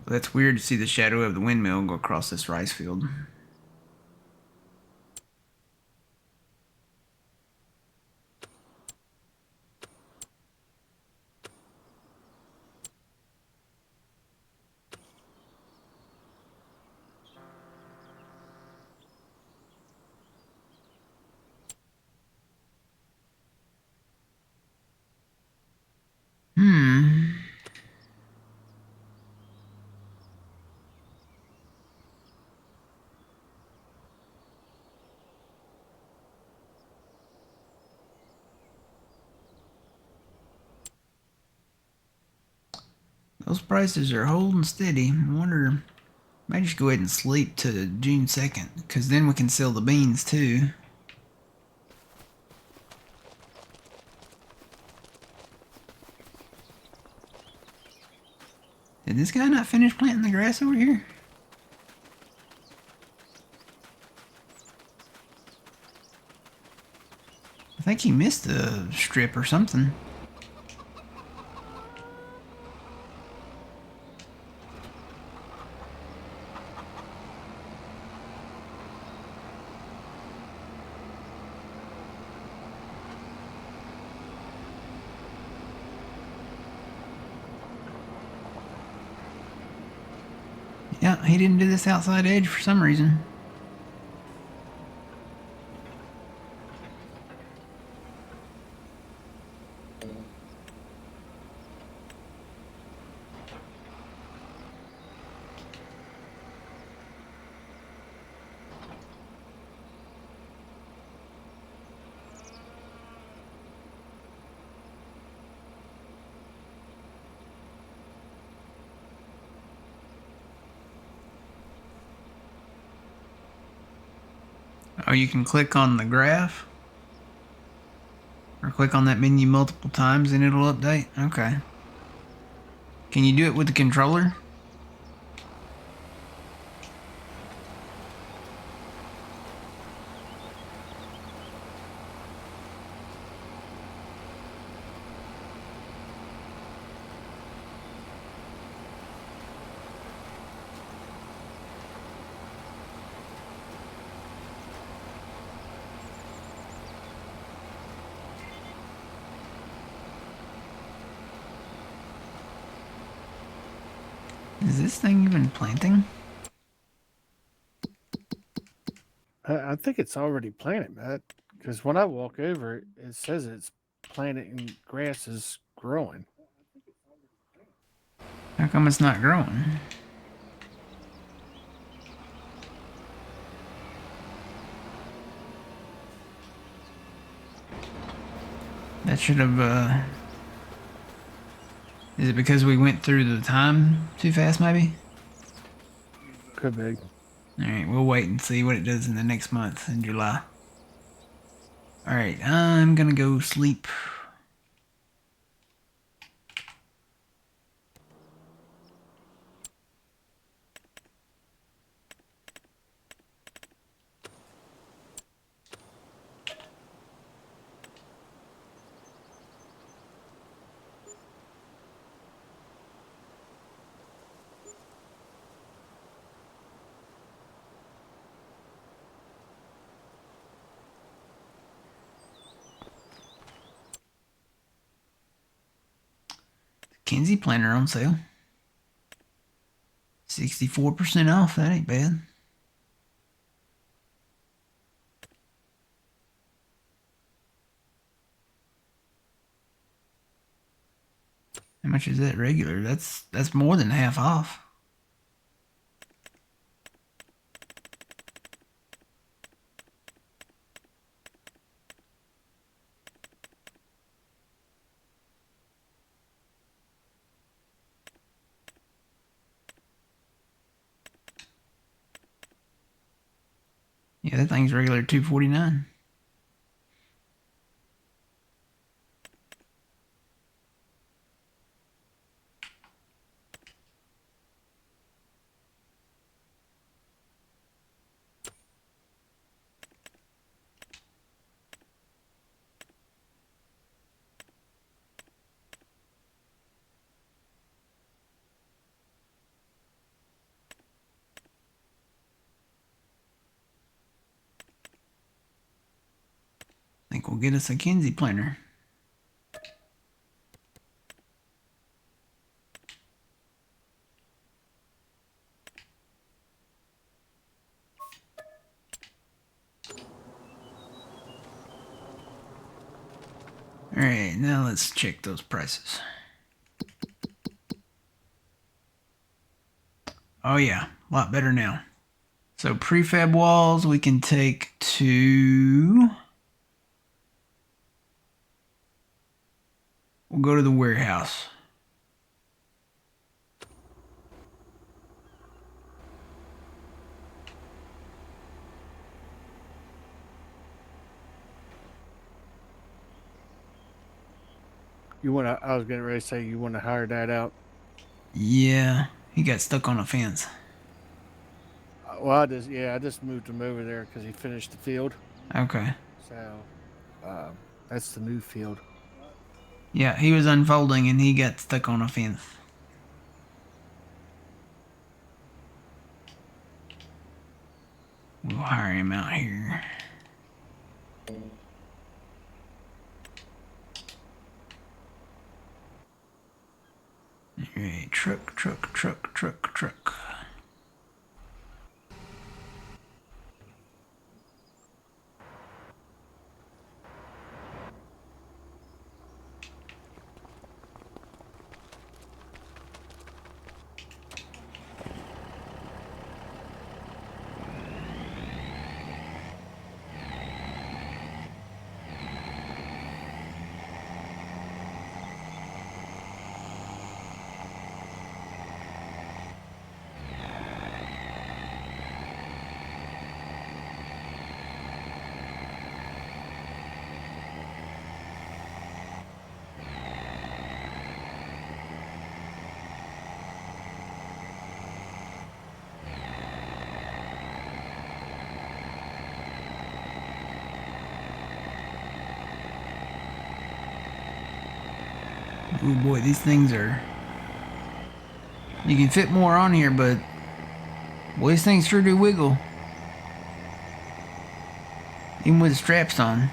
That's weird to see the shadow of the windmill go across this rice field. Hmm. Those prices are holding steady. I wonder, might just go ahead and sleep to June 2nd, because then we can sell the beans too. Did this guy not finish planting the grass over here? I think he missed a strip or something. Yeah, he didn't do this outside edge for some reason. Oh, you can click on the graph? Or click on that menu multiple times and it'll update? Okay. Can you do it with the controller? Is this thing even planting? I think it's already planted, Matt. Because when I walk over, it says it's planted and grass is growing. How come it's not growing? That should have, Is it because we went through the time too fast, maybe? Could be. Alright, we'll wait and see what it does in the next month, in July. Alright, I'm gonna go sleep. Kinsey planter on sale. 64% off, that ain't bad. How much is that regular? That's more than half off. Yeah, that thing's regular $2.49. We'll get us a Kinsey planter. Alright, now let's check those prices. Oh yeah, a lot better now. So prefab walls we can take to... We'll go to the warehouse. You want to? I was getting ready to say you want to hire that out. Yeah, he got stuck on a fence. Well, I just moved him over there because he finished the field. Okay. So that's the new field. Yeah, he was unfolding and he got stuck on a fence. We'll hire him out here. Alright, truck. Oh boy, these things are... You can fit more on here, but... Boy, these things sure do wiggle. Even with the straps on.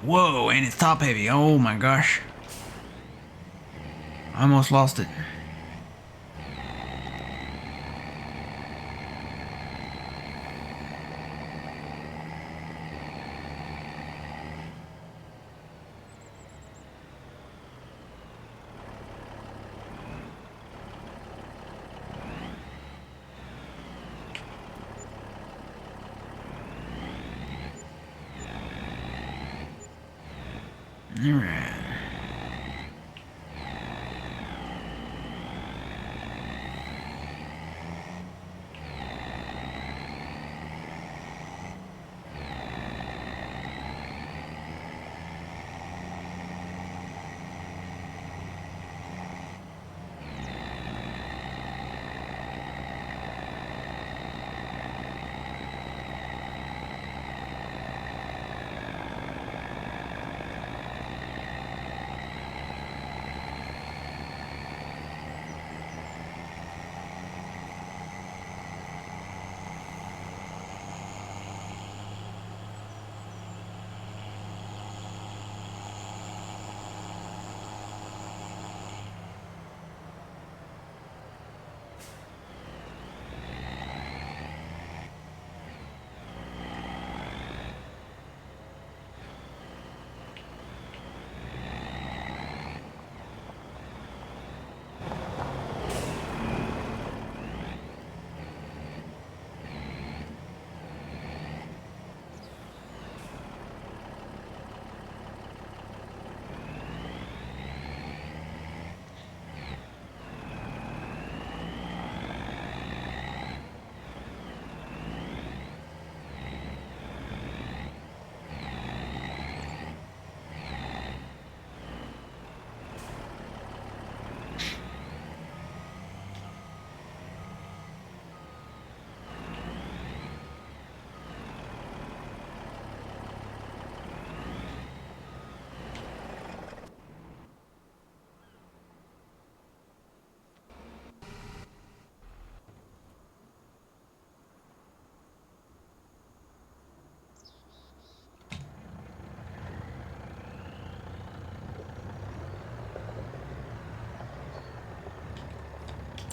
Whoa, and it's top heavy. Oh my gosh. I almost lost it. Alright.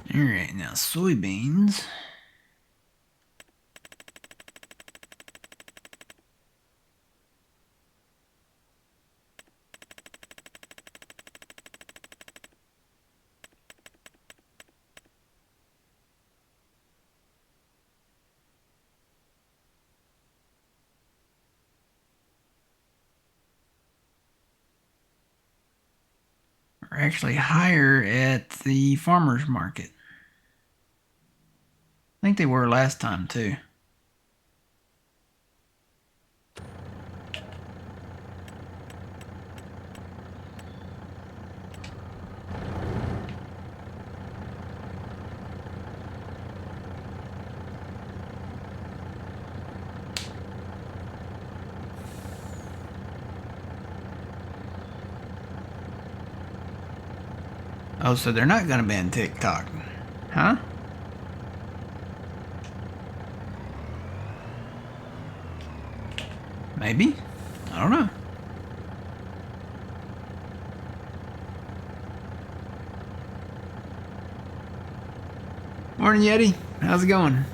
Alright, now soybeans. Are actually higher at the farmer's market. I think they were last time too. Oh, so they're not gonna ban TikTok, huh? Maybe? I don't know. Morning, Yeti. How's it going?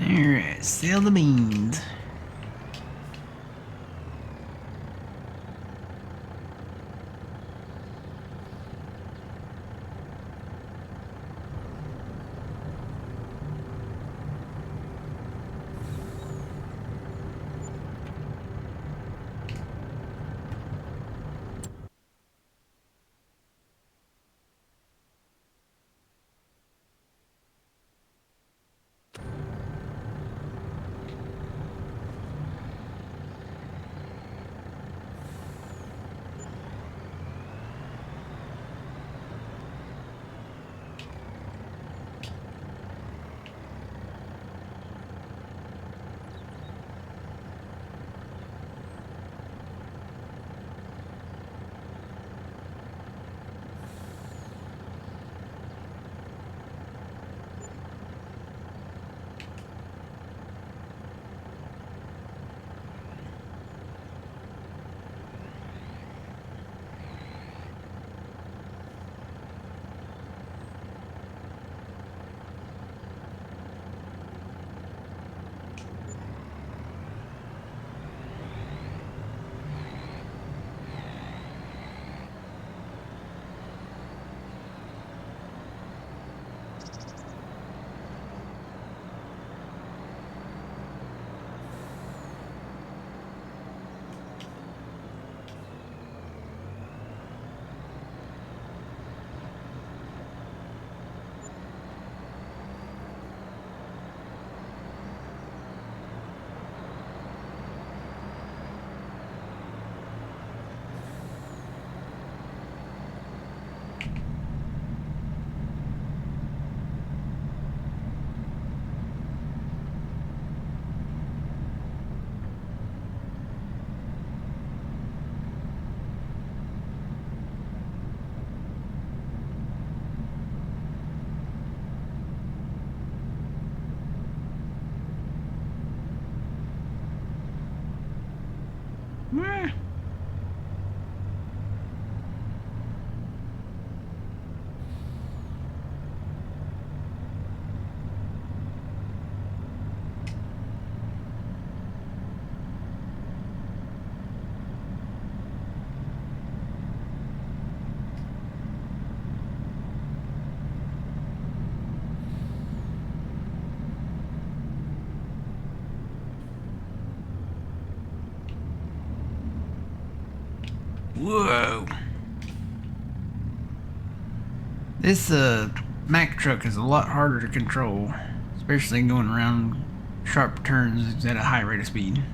Alright, sell the beans. Whoa. This Mack truck is a lot harder to control, especially going around sharp turns at a high rate of speed.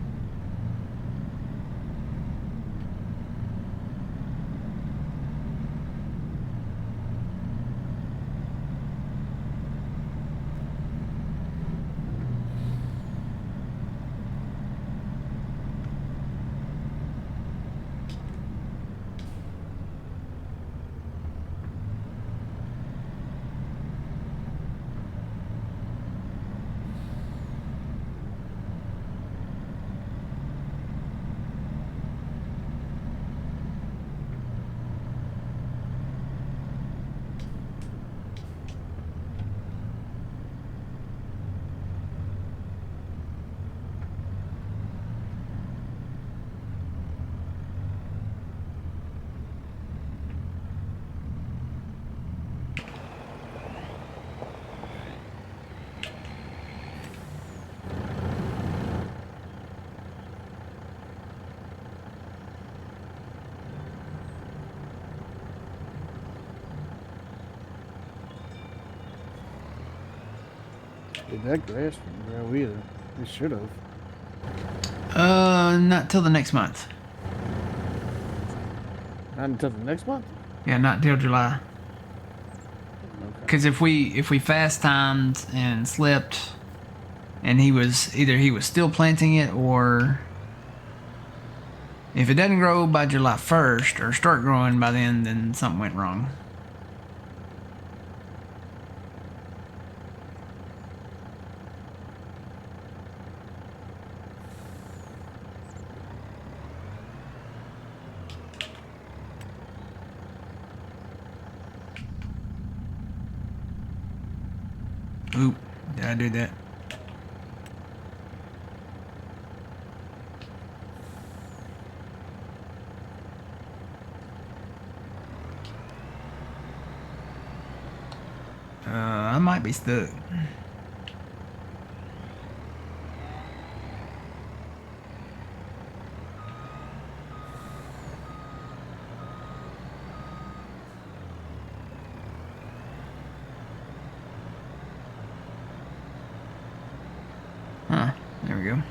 Dude, that grass didn't grow either. It should have. Not till the next month. Not until the next month? Yeah, not till July. Okay. Because if we fast timed and slipped, and he was still planting it, or if it doesn't grow by July 1st or start growing by then something went wrong. Oop, did I do that? I might be stuck. Huh, there we go.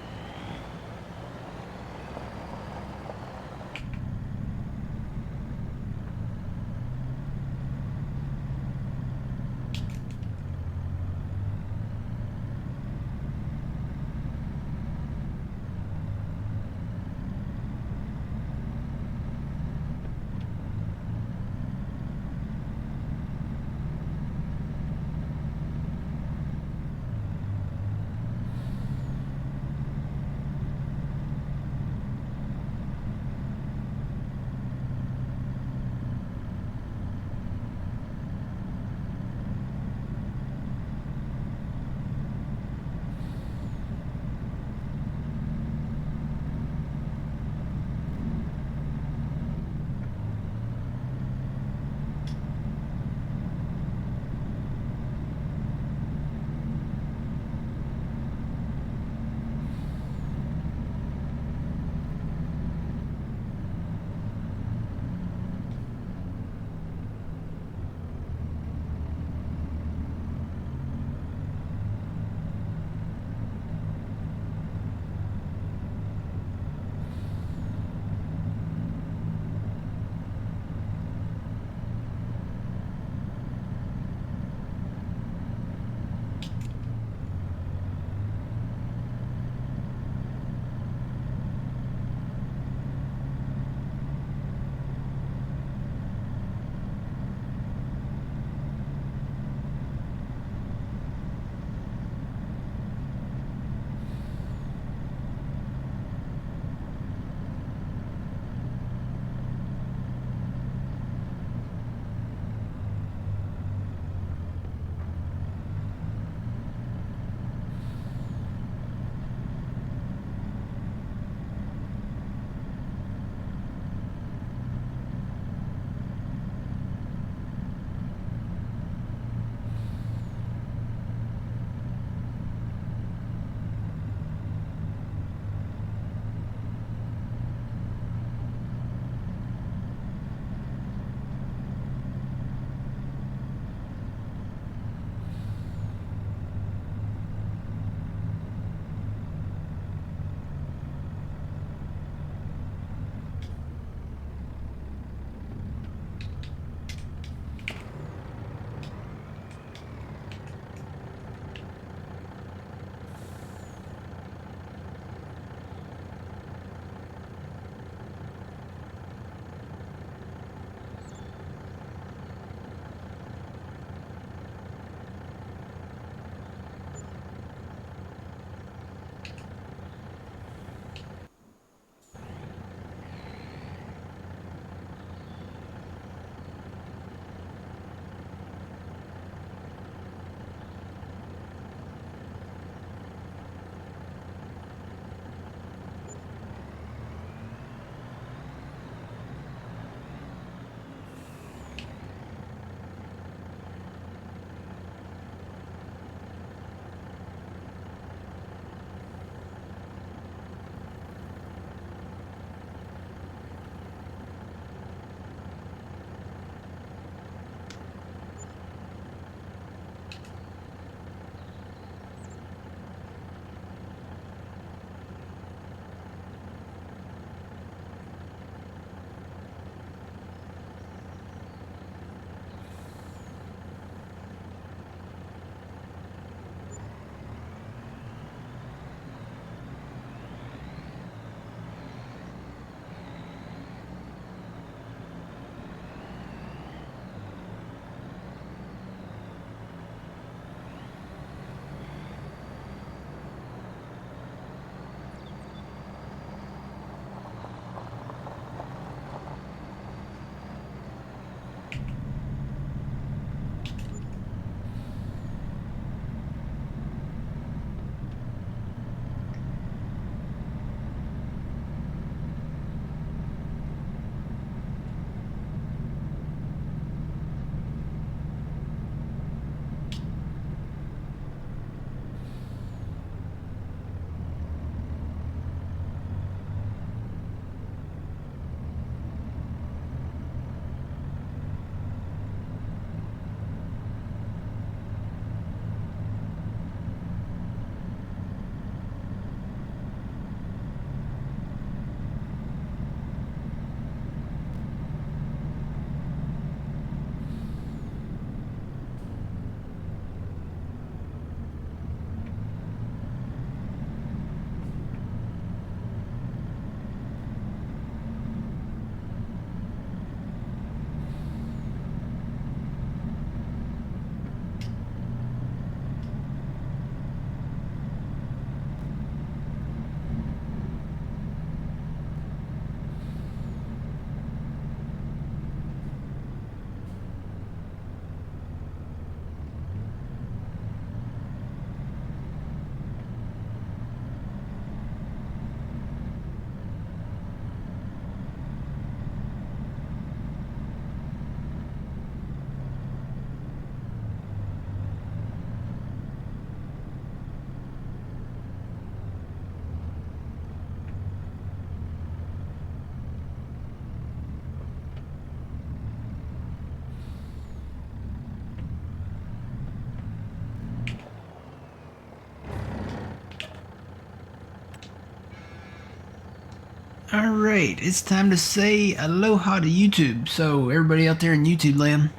Alright, it's time to say aloha to YouTube. So, everybody out there in YouTube land,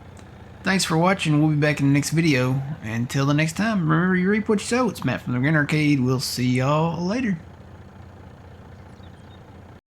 thanks for watching. We'll be back in the next video. Until the next time, remember you reap what you sow. It's Matt from the Green Arcade. We'll see y'all later.